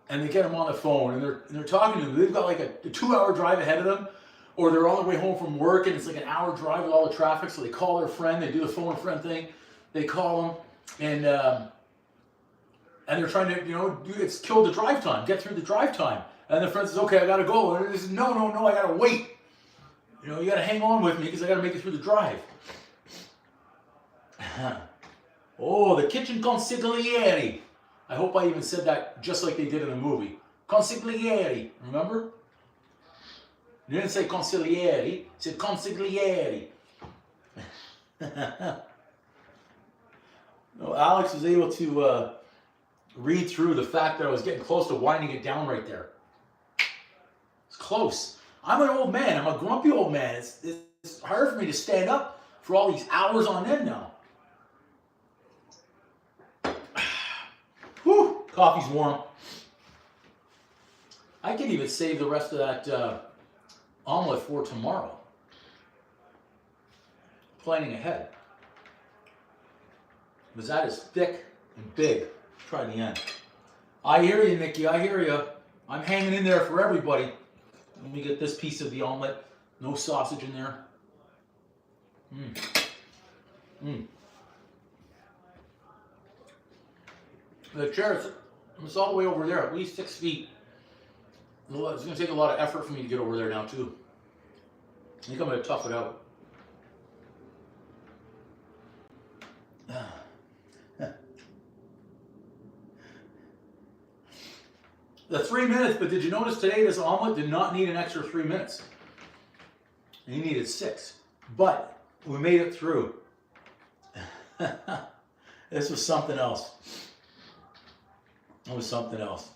[SPEAKER 1] and they get him on the phone, and they're talking to him. They've got like a 2-hour drive ahead of them, or they're on their way home from work, and it's like an hour drive with all the traffic. So they call their friend. They do the phone friend thing. They call them, and they're trying to, it's kill the drive time, get through the drive time. And the friend says, okay, I gotta go. And they says, no, I gotta wait. You gotta hang on with me because I gotta make it through the drive. Oh, the kitchen consigliere. I hope I even said that just like they did in the movie. Consigliere, remember? You didn't say consiglieri, you said consiglieri. No, Alex was able to read through the fact that I was getting close to winding it down right there. It's close. I'm an old man. I'm a grumpy old man. It's hard for me to stand up for all these hours on end now. Whew, coffee's warm. I can even save the rest of that omelet for tomorrow. Planning ahead. Because that is thick and big. Try the end. I hear you, Nikki. I hear you. I'm hanging in there for everybody. Let me get this piece of the omelet. No sausage in there. The chairs, it's all the way over there, at least 6 feet. It's going to take a lot of effort for me to get over there now, too. I think I'm going to tough it out. The 3 minutes, but did you notice today this omelet did not need an extra 3 minutes? He needed 6. But we made it through. This was something else. It was something else.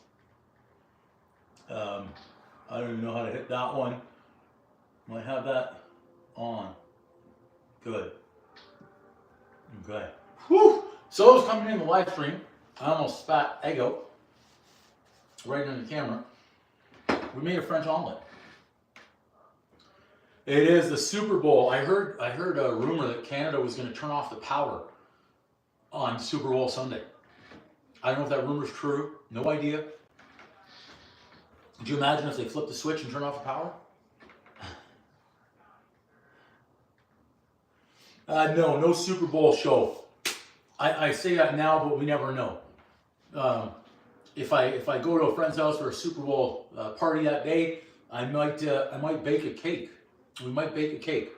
[SPEAKER 1] I don't even know how to hit that one. Might have that on. Good. Okay. Whew. So it was coming in the live stream. I almost spat egg out right in the camera. We made a French omelet. It is the Super Bowl. I heard a rumor that Canada was going to turn off the power on Super Bowl Sunday. I don't know if that rumor's true. No idea. Could you imagine if they flipped the switch and turned off the power? No Super Bowl show. I say that now, but we never know. If I go to a friend's house for a Super Bowl party that day, I might bake a cake. We might bake a cake.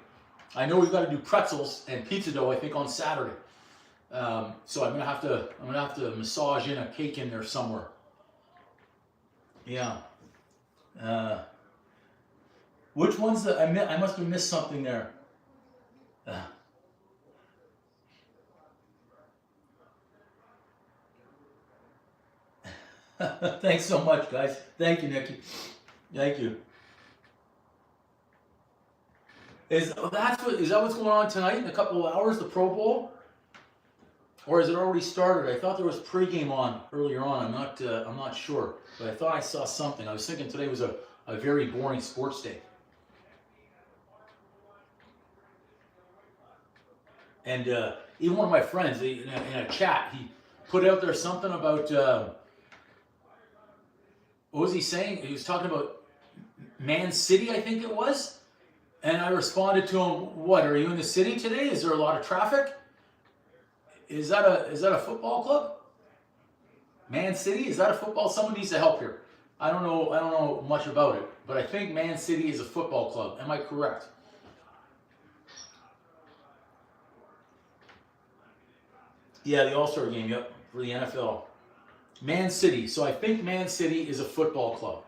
[SPEAKER 1] I know we've got to do pretzels and pizza dough, I think, on Saturday. So I'm gonna have to massage in a cake in there somewhere. Yeah. Which one's the I must have missed something there. Thanks so much, guys. Thank you, Nikki. Thank you. Is that what's going on tonight in a couple of hours, the Pro Bowl? Or is it already started? I thought there was pregame on earlier on. I'm not sure, but I thought I saw something. I was thinking today was a very boring sports day. And even one of my friends in a chat, he put out there something about what was he saying? He was talking about Man City, I think it was. And I responded to him, "What? Are you in the city today? Is there a lot of traffic? Is that a football club? Man City? Is that a football? Someone needs to help here. I don't know much about it, but I think Man City is a football club. Am I correct?" Yeah, the All-Star game, yep, for the NFL. Man City. So I think Man City is a football club.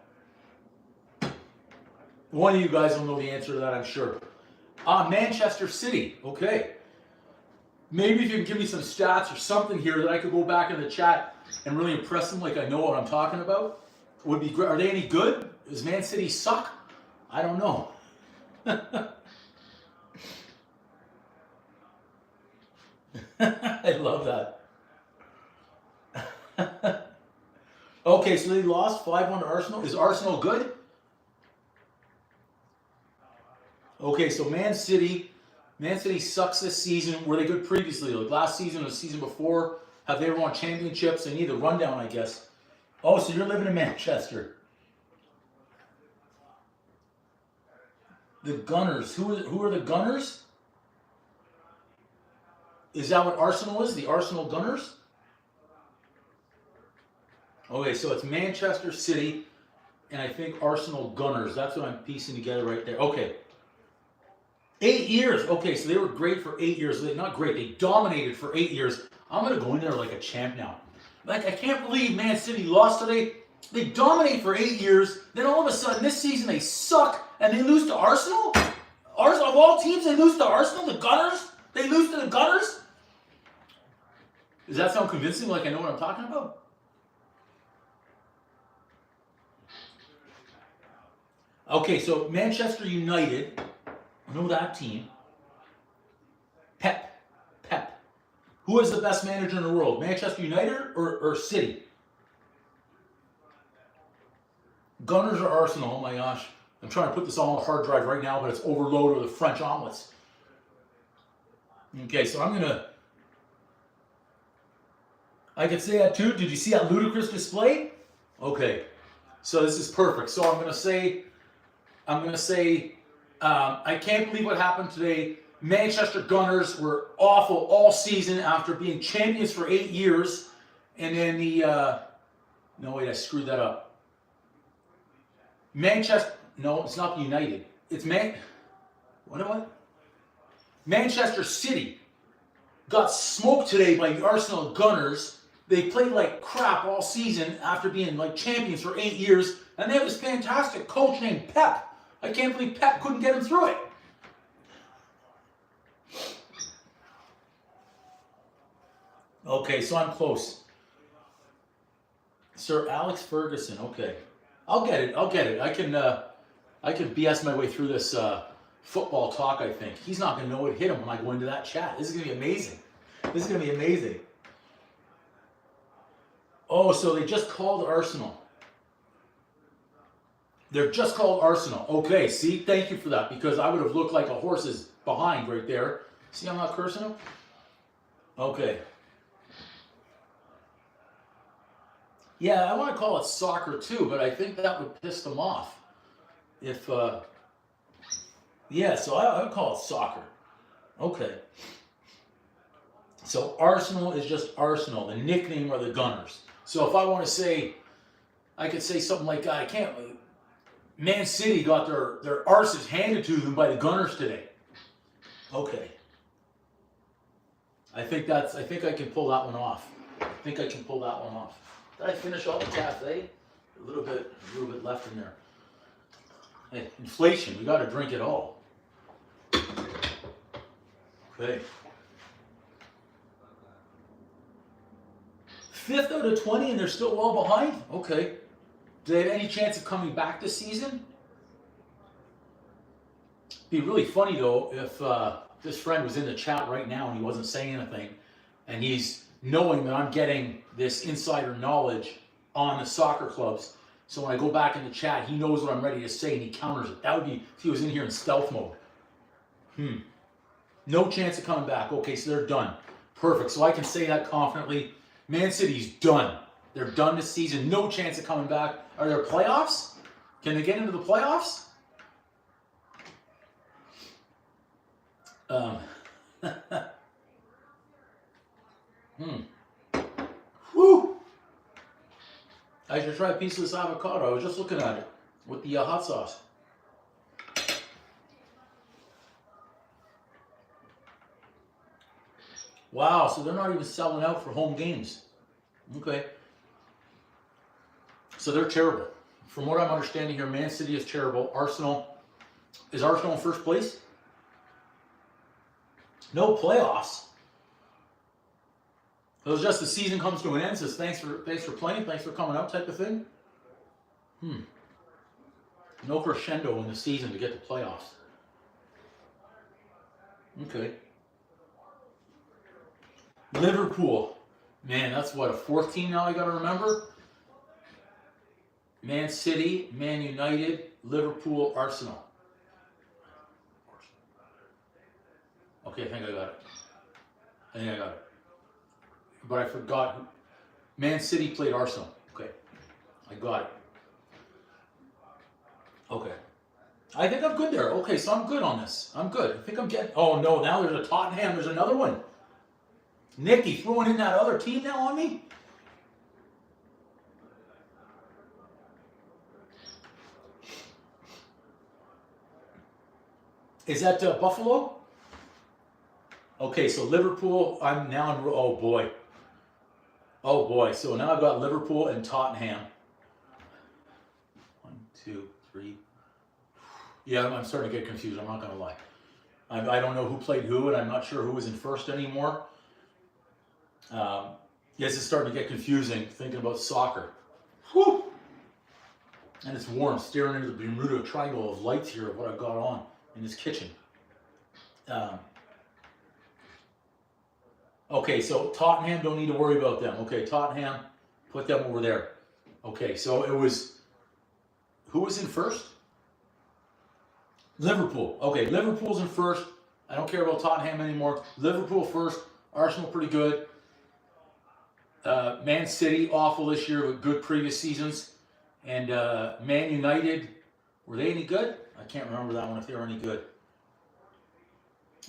[SPEAKER 1] One of you guys will know the answer to that, I'm sure. Manchester City. Okay. Maybe if you can give me some stats or something here that I could go back in the chat and really impress them like I know what I'm talking about. Would be great. Are they any good? Does Man City suck? I don't know. I love that. Okay, so they lost 5-1 to Arsenal. Is Arsenal good? Okay, so Man City sucks this season. Were they good previously? Like last season or the season before? Have they ever won championships? They need a rundown, I guess. Oh, so you're living in Manchester. The Gunners. Who are the Gunners? Is that what Arsenal is? The Arsenal Gunners? Okay, so it's Manchester City, and I think Arsenal Gunners. That's what I'm piecing together right there. Okay. 8 years. Okay, so they were great for 8 years. Not great. They dominated for 8 years. I'm going to go in there like a champ now. Like, I can't believe Man City lost today. They dominate for 8 years. Then all of a sudden, this season, they suck and they lose to Arsenal? Arsenal, of all teams, they lose to Arsenal? The Gunners? They lose to the Gunners? Does that sound convincing, like I know what I'm talking about? Okay, so Manchester United, I know that team. Pep. Who is the best manager in the world? Manchester United or City? Gunners or Arsenal? Oh my gosh. I'm trying to put this all on a hard drive right now, but it's overloaded with the French omelets. Okay, so I could say that too. Did you see that ludicrous display? Okay, so this is perfect. So I'm gonna say, I can't believe what happened today. Manchester Gunners were awful all season after being champions for 8 years, and then no wait, I screwed that up. No, it's not United. It's what? Manchester City got smoked today by the Arsenal Gunners. They played like crap all season after being like champions for 8 years, and they have this fantastic coach named Pep. I can't believe Pep couldn't get him through it. Okay, so I'm close. Sir Alex Ferguson. Okay, I'll get it. I can BS my way through this football talk. I think he's not gonna know what hit him when I go into that chat. This is gonna be amazing. Oh, so they just called Arsenal. They're just called Arsenal. Okay, see, thank you for that, because I would have looked like a horse's behind right there. See, I'm not cursing him. Okay. Yeah, I want to call it soccer too, but I think that would piss them off. If, yeah, so I would call it soccer. Okay. So Arsenal is just Arsenal. The nickname are the Gunners. So if I want to say, I could say something like, Man City got their arses handed to them by the Gunners today. Okay. I think I can pull that one off. Did I finish all the cafe? A little bit left in there. Hey, inflation, we got to drink it all. Okay. 5th out of 20 and they're still well behind? Okay. Do they have any chance of coming back this season? It'd be really funny though if this friend was in the chat right now and he wasn't saying anything, and he's knowing that I'm getting this insider knowledge on the soccer clubs. So when I go back in the chat, he knows what I'm ready to say and he counters it. That would be if he was in here in stealth mode. No chance of coming back. Okay, so they're done. Perfect. So I can say that confidently. Man City's done. They're done this season. No chance of coming back. Are there playoffs? Can they get into the playoffs? Whew. I should try a piece of this avocado. I was just looking at it with the hot sauce. Wow, so they're not even selling out for home games. Okay. So they're terrible. From what I'm understanding here, Man City is terrible. Is Arsenal in first place? No playoffs. It was just the season comes to an end, says thanks for playing, thanks for coming out type of thing. No crescendo in the season to get the playoffs. Okay. Liverpool. Man, that's what, a 4th team now I got to remember? Man City, Man United, Liverpool, Arsenal. Okay, I think I got it. But I forgot. Man City played Arsenal. Okay, I got it. Okay. I think I'm good there. Okay, so I'm good on this. I'm good. I think I'm getting... Oh, no, now there's a Tottenham. There's another one. Nicky throwing in that other team now on me? Is that Buffalo? Okay, so Liverpool, I'm now in... Oh, boy. So now I've got Liverpool and Tottenham. 2, 3. Yeah, I'm starting to get confused. I'm not going to lie. I don't know who played who, and I'm not sure who was in first anymore. Yes, it's starting to get confusing thinking about soccer. Whew! And it's warm, staring into the Bermuda Triangle of lights here of what I've got on in this kitchen. Okay, so Tottenham, don't need to worry about them. Okay, Tottenham, put them over there. Okay, so it was, who was in first? Liverpool. Okay, Liverpool's in first. I don't care about Tottenham anymore. Liverpool first. Arsenal pretty good. Man City, awful this year, but good previous seasons. And Man United, were they any good? I can't remember that one if they were any good.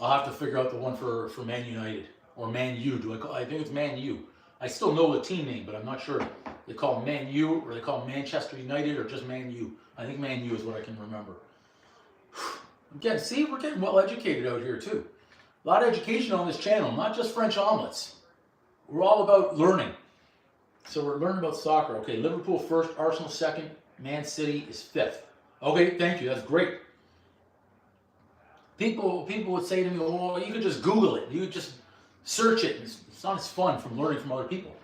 [SPEAKER 1] I'll have to figure out the one for Man United. Or Man U. I think it's Man U. I still know the team name, but I'm not sure. They call them Man U, or they call them Manchester United, or just Man U. I think Man U is what I can remember. Again, see, we're getting well educated out here too. A lot of education on this channel, not just French omelets. We're all about learning. So we're learning about soccer. Okay, Liverpool first, Arsenal second, Man City is fifth. Okay, thank you. That's great. People would say to me, "Oh, you could just Google it. You could just search it." It's not as fun from learning from other people.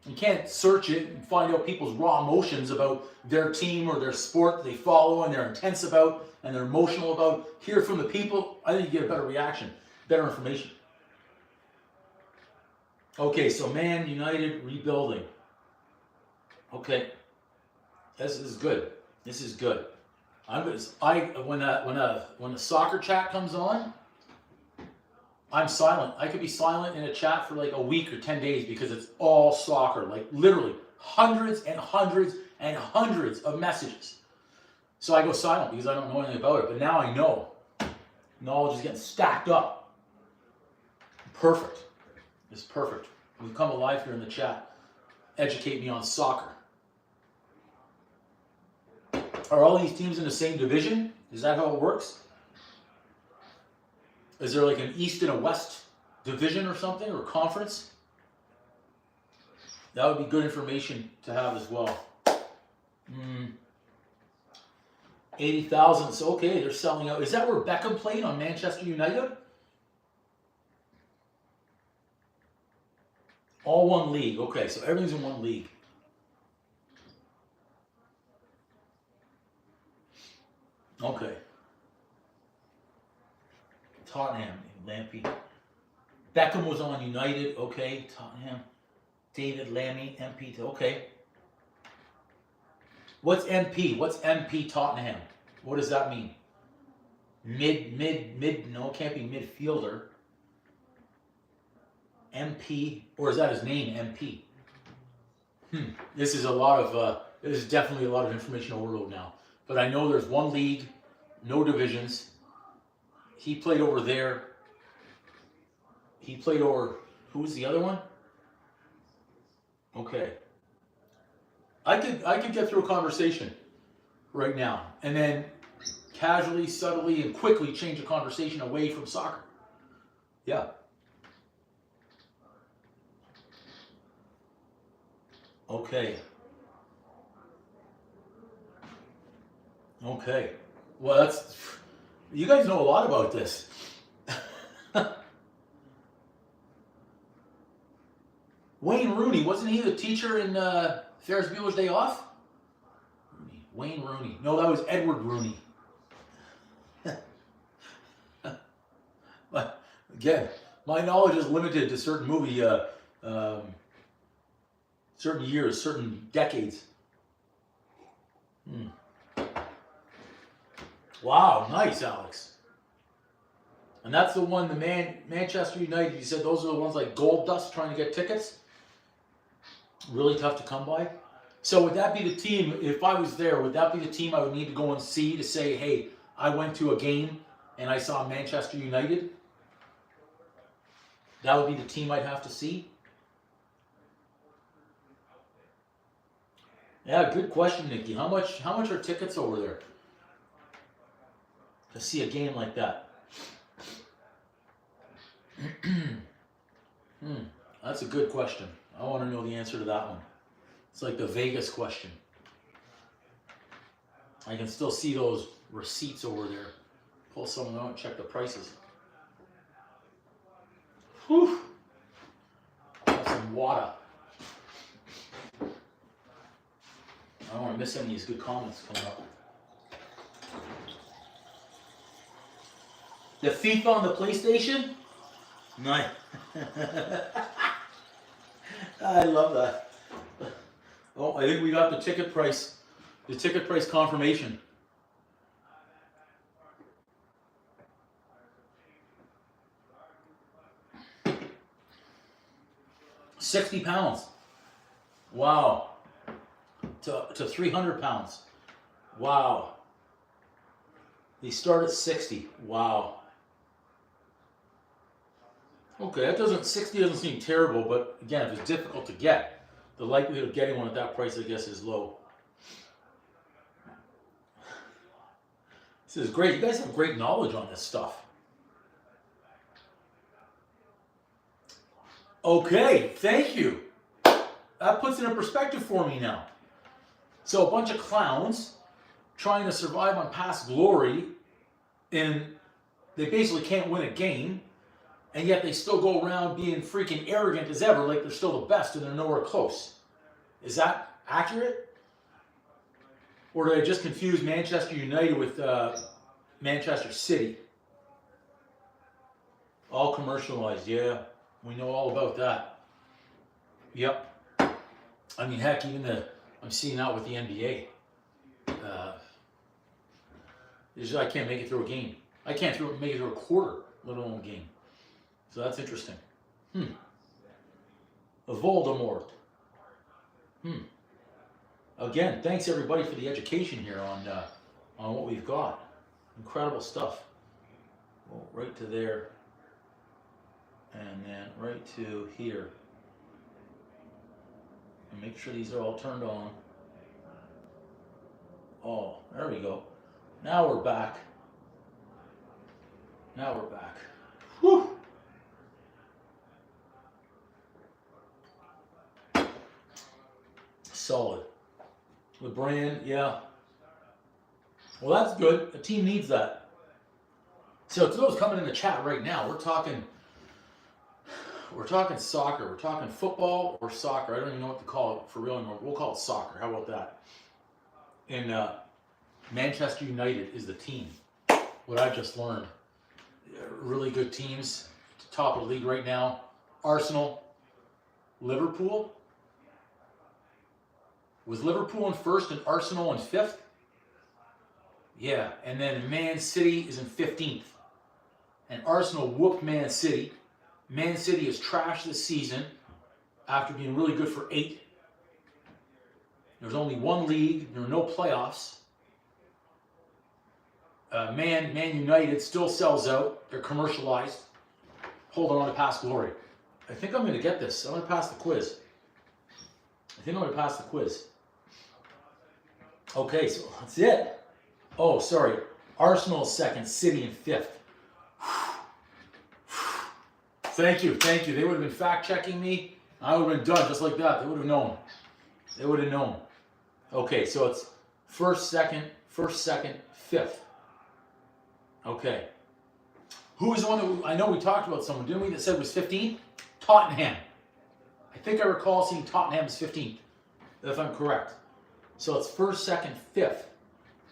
[SPEAKER 1] You can't search it and find out people's raw emotions about their team or their sport they follow and they're intense about and they're emotional about. Hear from the people. I think you get a better reaction, better information. Okay, so Man United rebuilding. Okay, this is good. This is good. When the soccer chat comes on, I'm silent. I could be silent in a chat for like a week or 10 days because it's all soccer. Like literally hundreds and hundreds and hundreds of messages. So I go silent because I don't know anything about it. But now I know. Knowledge is getting stacked up. Perfect. It's perfect. You come alive here in the chat. Educate me on soccer. Are all these teams in the same division? Is that how it works? Is there like an East and a West division or something, or conference? That would be good information to have as well. 80,000. So okay, they're selling out. Is that where Beckham played on Manchester United? All one league. Okay, so everything's in one league. Okay. Tottenham, Lampy. Beckham was on United. Okay, Tottenham. David Lammy, MP. Okay. What's MP? What's MP Tottenham? What does that mean? Mid. No, it can't be midfielder. MP, or is that his name? MP. This is this is definitely a lot of information overload now. But I know there's one league, no divisions. He played over there. He played over, who was the other one? Okay. I could get through a conversation right now and then casually, subtly, and quickly change the conversation away from soccer. Yeah. Okay. Okay. Well, you guys know a lot about this. Wayne Rooney, wasn't he the teacher in Ferris Bueller's Day Off? Wayne Rooney. No, that was Edward Rooney. But again, my knowledge is limited to certain movie, certain years, certain decades. Wow, nice, Alex. And that's the one, Manchester United, you said those are the ones like Gold Dust trying to get tickets? Really tough to come by. So would that be the team, if I was there, would that be the team I would need to go and see to say, hey, I went to a game and I saw Manchester United? That would be the team I'd have to see? Yeah, good question, Nikki. How much are tickets over there to see a game like that? That's a good question. I want to know the answer to that one. It's like the Vegas question. I can still see those receipts over there. Pull some of them out and check the prices. Whew. Have some water. I don't want to miss any of these good comments coming up. The FIFA on the PlayStation? Nice. I love that. Oh, I think we got the ticket price. The ticket price confirmation. £60. Wow. To 300 pounds. Wow. They start at 60. Wow. Okay, 60 doesn't seem terrible, but again, if it's difficult to get, the likelihood of getting one at that price, I guess, is low. This is great. You guys have great knowledge on this stuff. Okay, thank you. That puts it in perspective for me now. So a bunch of clowns trying to survive on past glory, and they basically can't win a game, and yet they still go around being freaking arrogant as ever, like they're still the best and they're nowhere close. Is that accurate? Or did I just confuse Manchester United with Manchester City? All commercialized, yeah. We know all about that. Yep. I mean, heck, even I'm seeing that with the NBA. I can't make it through a game. I can't make it through a quarter, let alone a game. So that's interesting. A Voldemort. Again, thanks everybody for the education here on what we've got. Incredible stuff. Well, right to there. And then right to here. And make sure these are all turned on. Oh, there we go. Now we're back. Now we're back. Whew. Solid. The brand, yeah. Well, that's good. The team needs that. So to those coming in the chat right now, we're talking soccer. We're talking football or soccer. I don't even know what to call it for real anymore. We'll call it soccer. How about that? And Manchester United is the team. What I just learned. Really good teams. Top of the league right now. Arsenal. Liverpool. Was Liverpool in first and Arsenal in fifth? Yeah. And then Man City is in 15th. And Arsenal whooped Man City. Man City is trash this season after being really good for 8. There's only one league. There are no playoffs. Man United still sells out. They're commercialized. Holding on to past glory. I think I'm going to get this. I'm going to pass the quiz. Okay, so that's it. Oh, sorry. Arsenal is second. City in 5th. Thank you. They would have been fact-checking me. I would have been done just like that. They would have known. Okay, so it's first, second, 5th. Okay. Who was the one that I know we talked about someone, didn't we, that said was 15th? Tottenham. I think I recall seeing Tottenham as 15th, if I'm correct. So it's first, second, 5th.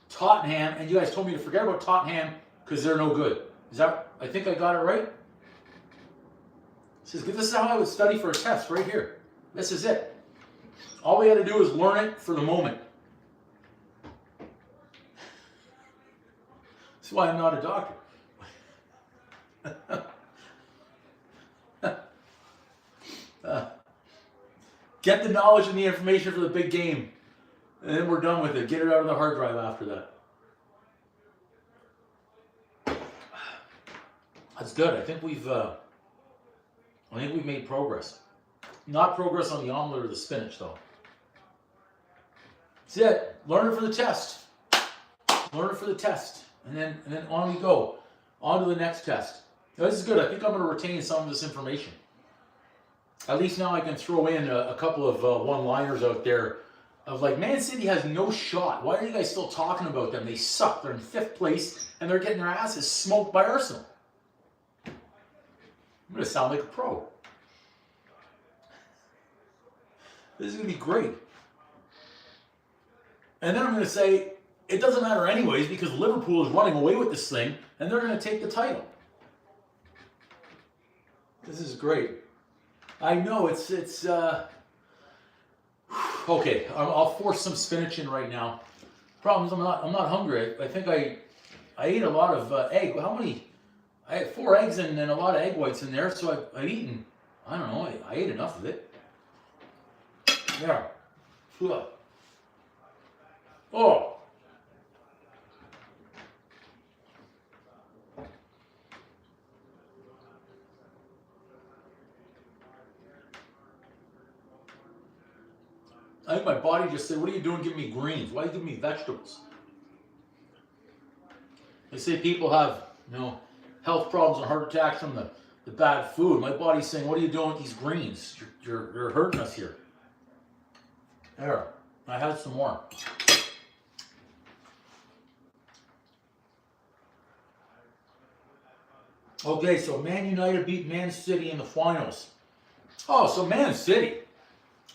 [SPEAKER 1] Tottenham, and you guys told me to forget about Tottenham because they're no good. I think I got it right? This is how I would study for a test, right here. This is it. All we had to do is learn it for the moment. That's why I'm not a doctor. Get the knowledge and the information for the big game. And then we're done with it. Get it out of the hard drive after that. That's good. I think we've made progress. Not progress on the omelet or the spinach, though. That's it. Learn it for the test. And then on we go. On to the next test. Now, this is good. I think I'm going to retain some of this information. At least now I can throw in a couple of one-liners out there of like, Man City has no shot. Why are you guys still talking about them? They suck. They're in 5th place, and they're getting their asses smoked by Arsenal. I'm going to sound like a pro. This is going to be great. And then I'm going to say, it doesn't matter anyways, because Liverpool is running away with this thing, and they're going to take the title. This is great. I know it's okay. I'll force some spinach in right now. Problem is I'm not hungry. I think I ate a lot of egg. How many? I had 4 eggs and a lot of egg whites in there, so I've eaten. I don't know. I ate enough of it. Yeah. Oh. I think my body just said, what are you doing giving me greens? Why are you giving me vegetables? They say people have, health problems and heart attacks from the bad food. My body's saying, what are you doing with these greens? You're hurting us here. There, I had some more. Okay, so Man United beat Man City in the finals. Oh, so Man City.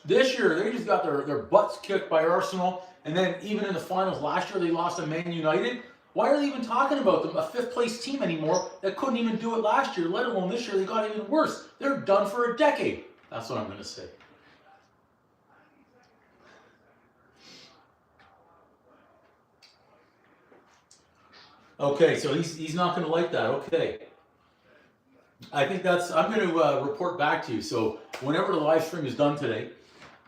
[SPEAKER 1] This year, they just got their butts kicked by Arsenal. And then even in the finals last year, they lost to Man United. Why are they even talking about them, a 5th place team anymore that couldn't even do it last year, let alone this year? They got even worse. They're done for a decade. That's what I'm going to say. Okay, so he's not going to like that. Okay. I think I'm going to report back to you. So whenever the live stream is done today,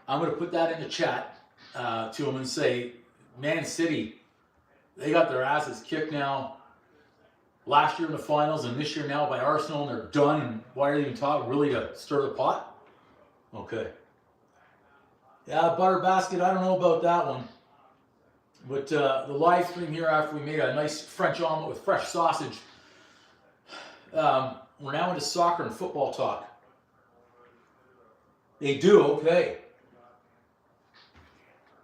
[SPEAKER 1] I'm going to put that in the chat to him and say, Man City, they got their asses kicked now. Last year in the finals and this year now by Arsenal, and they're done. And why are they even talking? Really to stir the pot? Okay. Yeah, Butter Basket, I don't know about that one. But the live stream here after we made a nice French omelet with fresh sausage, we're now into soccer and football talk. They do, okay.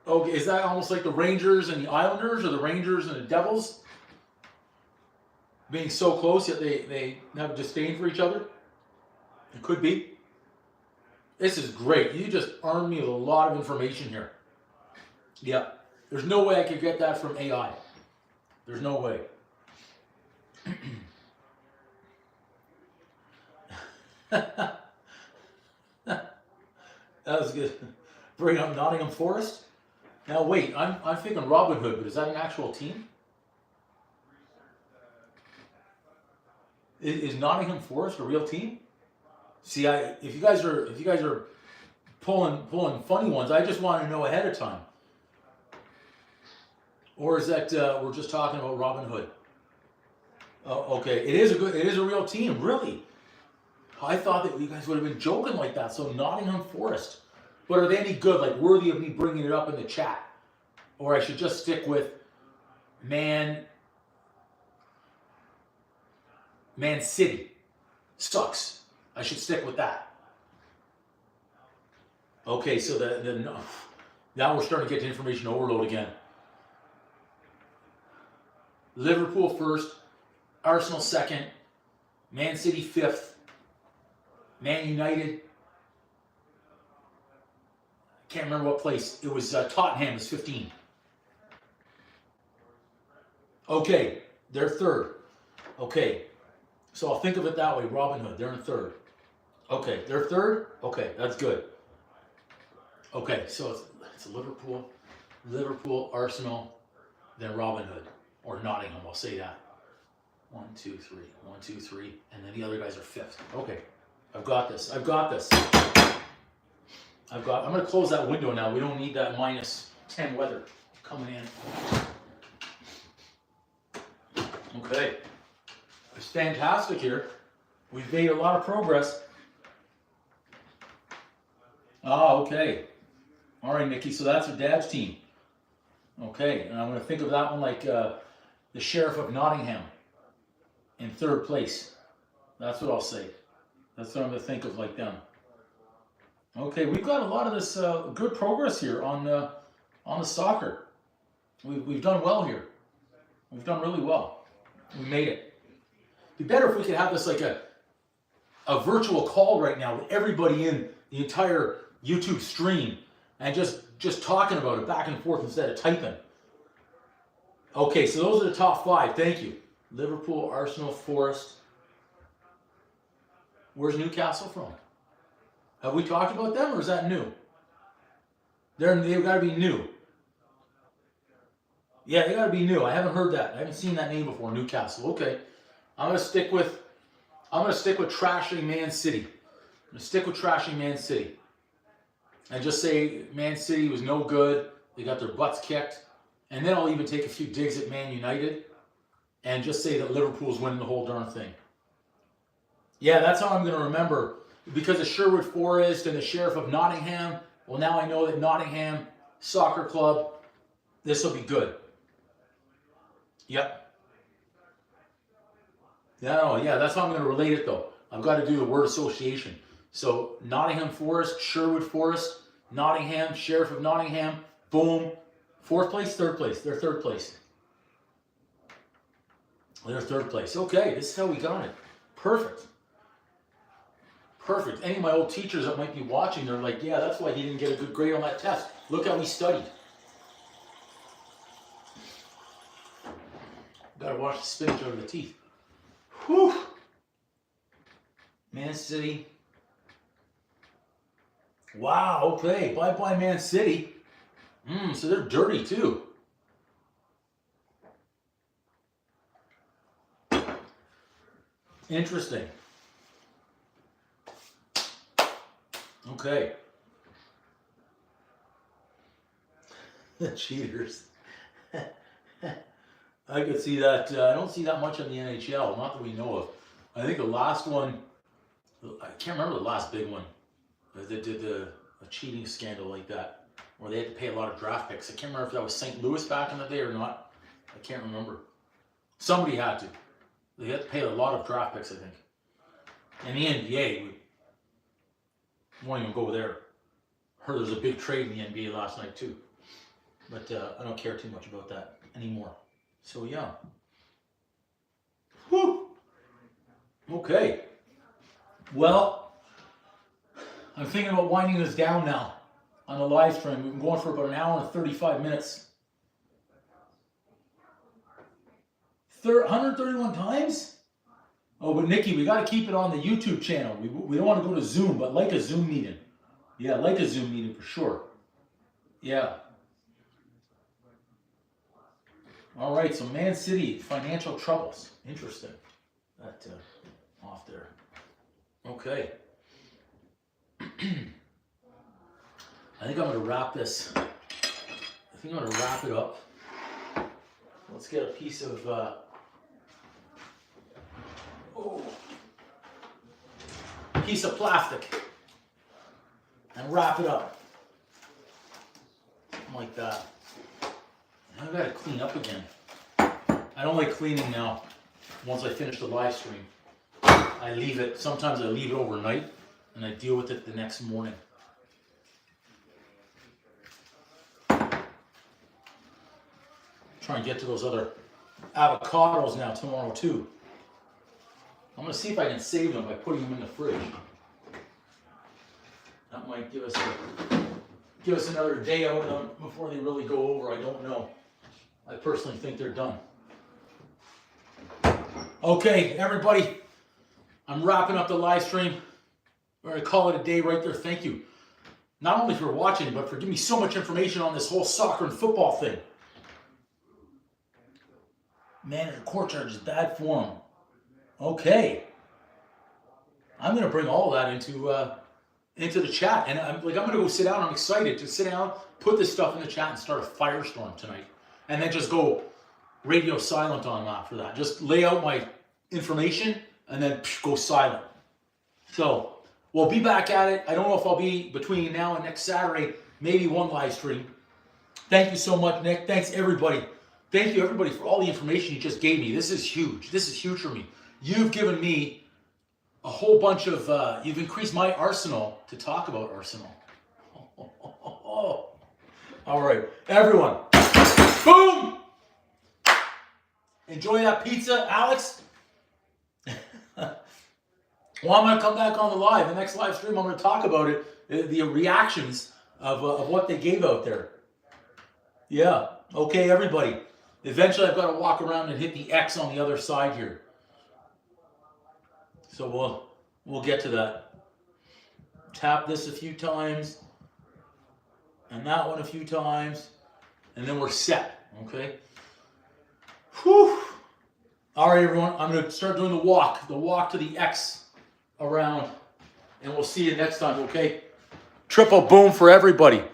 [SPEAKER 1] Okay, is that almost like the Rangers and the Islanders, or the Rangers and the Devils? Being so close, yet they have disdain for each other? It could be. This is great. You just armed me with a lot of information here. Yeah. There's no way I could get that from AI. There's no way. That was good. Bring up Nottingham Forest. Now wait, I'm thinking Robin Hood, but is that an actual team? Is Nottingham Forest a real team? See, if you guys are pulling funny ones, I just want to know ahead of time. Or is that we're just talking about Robin Hood? Oh, okay, it is a real team, really. I thought that you guys would have been joking like that. So Nottingham Forest, but are they any good? Like worthy of me bringing it up in the chat, or I should just stick with Man City sucks. I should stick with that. Okay, so now we're starting to get to information overload again. Liverpool first, Arsenal second, Man City 5th, Man United, I can't remember what place. It was Tottenham is 15. Okay, they're 3rd. Okay, so I'll think of it that way, Robin Hood, they're in 3rd. Okay, they're 3rd? Okay, that's good. Okay, so it's Liverpool, Arsenal, then Robin Hood. Or Nottingham, I'll say that. 1, 2, 3. 1, 2, 3. And then the other guys are 5th. Okay. I've got this. I'm going to close that window now. We don't need that -10 weather coming in. Okay. It's fantastic here. We've made a lot of progress. Oh, okay. All right, Nikki. So that's your dad's team. Okay. And I'm going to think of that one like the Sheriff of Nottingham in 3rd place. That's what I'll say. That's what I'm going to think of like them. Okay, we've got a lot of this good progress here on on the soccer. We've done well here. We've done really well. We made it. It'd be better if we could have this like a virtual call right now with everybody in the entire YouTube stream and just talking about it back and forth instead of typing. Okay, so those are the top 5. Thank you. Liverpool, Arsenal, Forest. Where's Newcastle from? Have we talked about them, or is that new? They've got to be new. Yeah, they got to be new. I haven't heard that. I haven't seen that name before. Newcastle. Okay, I'm gonna stick with trashing Man City. I'm gonna stick with trashing Man City, and just say Man City was no good. They got their butts kicked, and then I'll even take a few digs at Man United, and just say that Liverpool's winning the whole darn thing. Yeah, that's how I'm gonna remember. Because of Sherwood Forest and the Sheriff of Nottingham, well, now I know that Nottingham Soccer Club, this will be good. Yep. Yeah, that's how I'm going to relate it, though. I've got to do the word association. So, Nottingham Forest, Sherwood Forest, Nottingham, Sheriff of Nottingham, boom. 4th place, 3rd place. They're 3rd place. They're 3rd place. Okay, this is how we got it. Perfect. Perfect. Any of my old teachers that might be watching, they're like, yeah, that's why he didn't get a good grade on that test. Look how he studied. Gotta wash the spinach out of the teeth. Whew. Man City. Wow, okay. Bye-bye Man City. So they're dirty too. Interesting. Okay. The cheaters. I could see that. I don't see that much in the NHL, not that we know of. I think the last one, I can't remember the last big one. They did a cheating scandal like that, where they had to pay a lot of draft picks. I can't remember if that was St. Louis back in the day or not. I can't remember. Somebody had to. They had to pay a lot of draft picks, I think. And the NBA, we won't even go there. Heard there was a big trade in the NBA last night too. But I don't care too much about that anymore. So yeah. Whew. Okay. Well, I'm thinking about winding this down now on the live stream. We've been going for about an hour and 35 minutes. 131 times? Oh, but Nikki, we got to keep it on the YouTube channel. We don't want to go to Zoom, but like a Zoom meeting. Yeah, like a Zoom meeting for sure. Yeah. All right, so Man City, financial troubles. Interesting. That off there. Okay. I think I'm going to wrap this. I think I'm going to wrap it up. Let's get a piece of... piece of plastic and wrap it up. Something like that. I've got to clean up again. I don't like cleaning now. Once I finish the live stream, I leave it. Sometimes I leave it overnight and I deal with it the next morning. Try and get to those other avocados now tomorrow too. I'm going to see if I can save them by putting them in the fridge. That might give us another day out of them before they really go over. I don't know. I personally think they're done. Okay, everybody. I'm wrapping up the live stream. We're going to call it a day right there. Thank you. Not only for watching, but for giving me so much information on this whole soccer and football thing. Manager court charges, bad form. Okay. I'm going to bring all of that into the chat. And I'm going to go sit down. I'm excited to sit down, put this stuff in the chat, and start a firestorm tonight. And then just go radio silent on after that. Just lay out my information and then go silent. So we'll be back at it. I don't know if I'll be between now and next Saturday, maybe one live stream. Thank you so much, Nick. Thanks, everybody. Thank you, everybody, for all the information you just gave me. This is huge. This is huge for me. You've given me a whole bunch of, you've increased my arsenal to talk about Arsenal. All All right, everyone. Boom! Enjoy that pizza, Alex. Well, I'm going to come back on the live. The next live stream, I'm going to talk about it, the reactions of what they gave out there. Yeah. Okay, everybody. Eventually, I've got to walk around and hit the X on the other side here. So we'll get to that. Tap this a few times, and that one a few times, and then we're set. Okay. Whew. All right, everyone. I'm going to start doing the walk to the X around, and we'll see you next time, okay? Triple boom for everybody.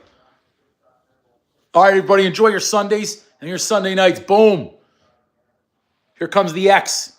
[SPEAKER 1] All right, everybody, enjoy your Sundays and your Sunday nights. Boom. Here comes the X.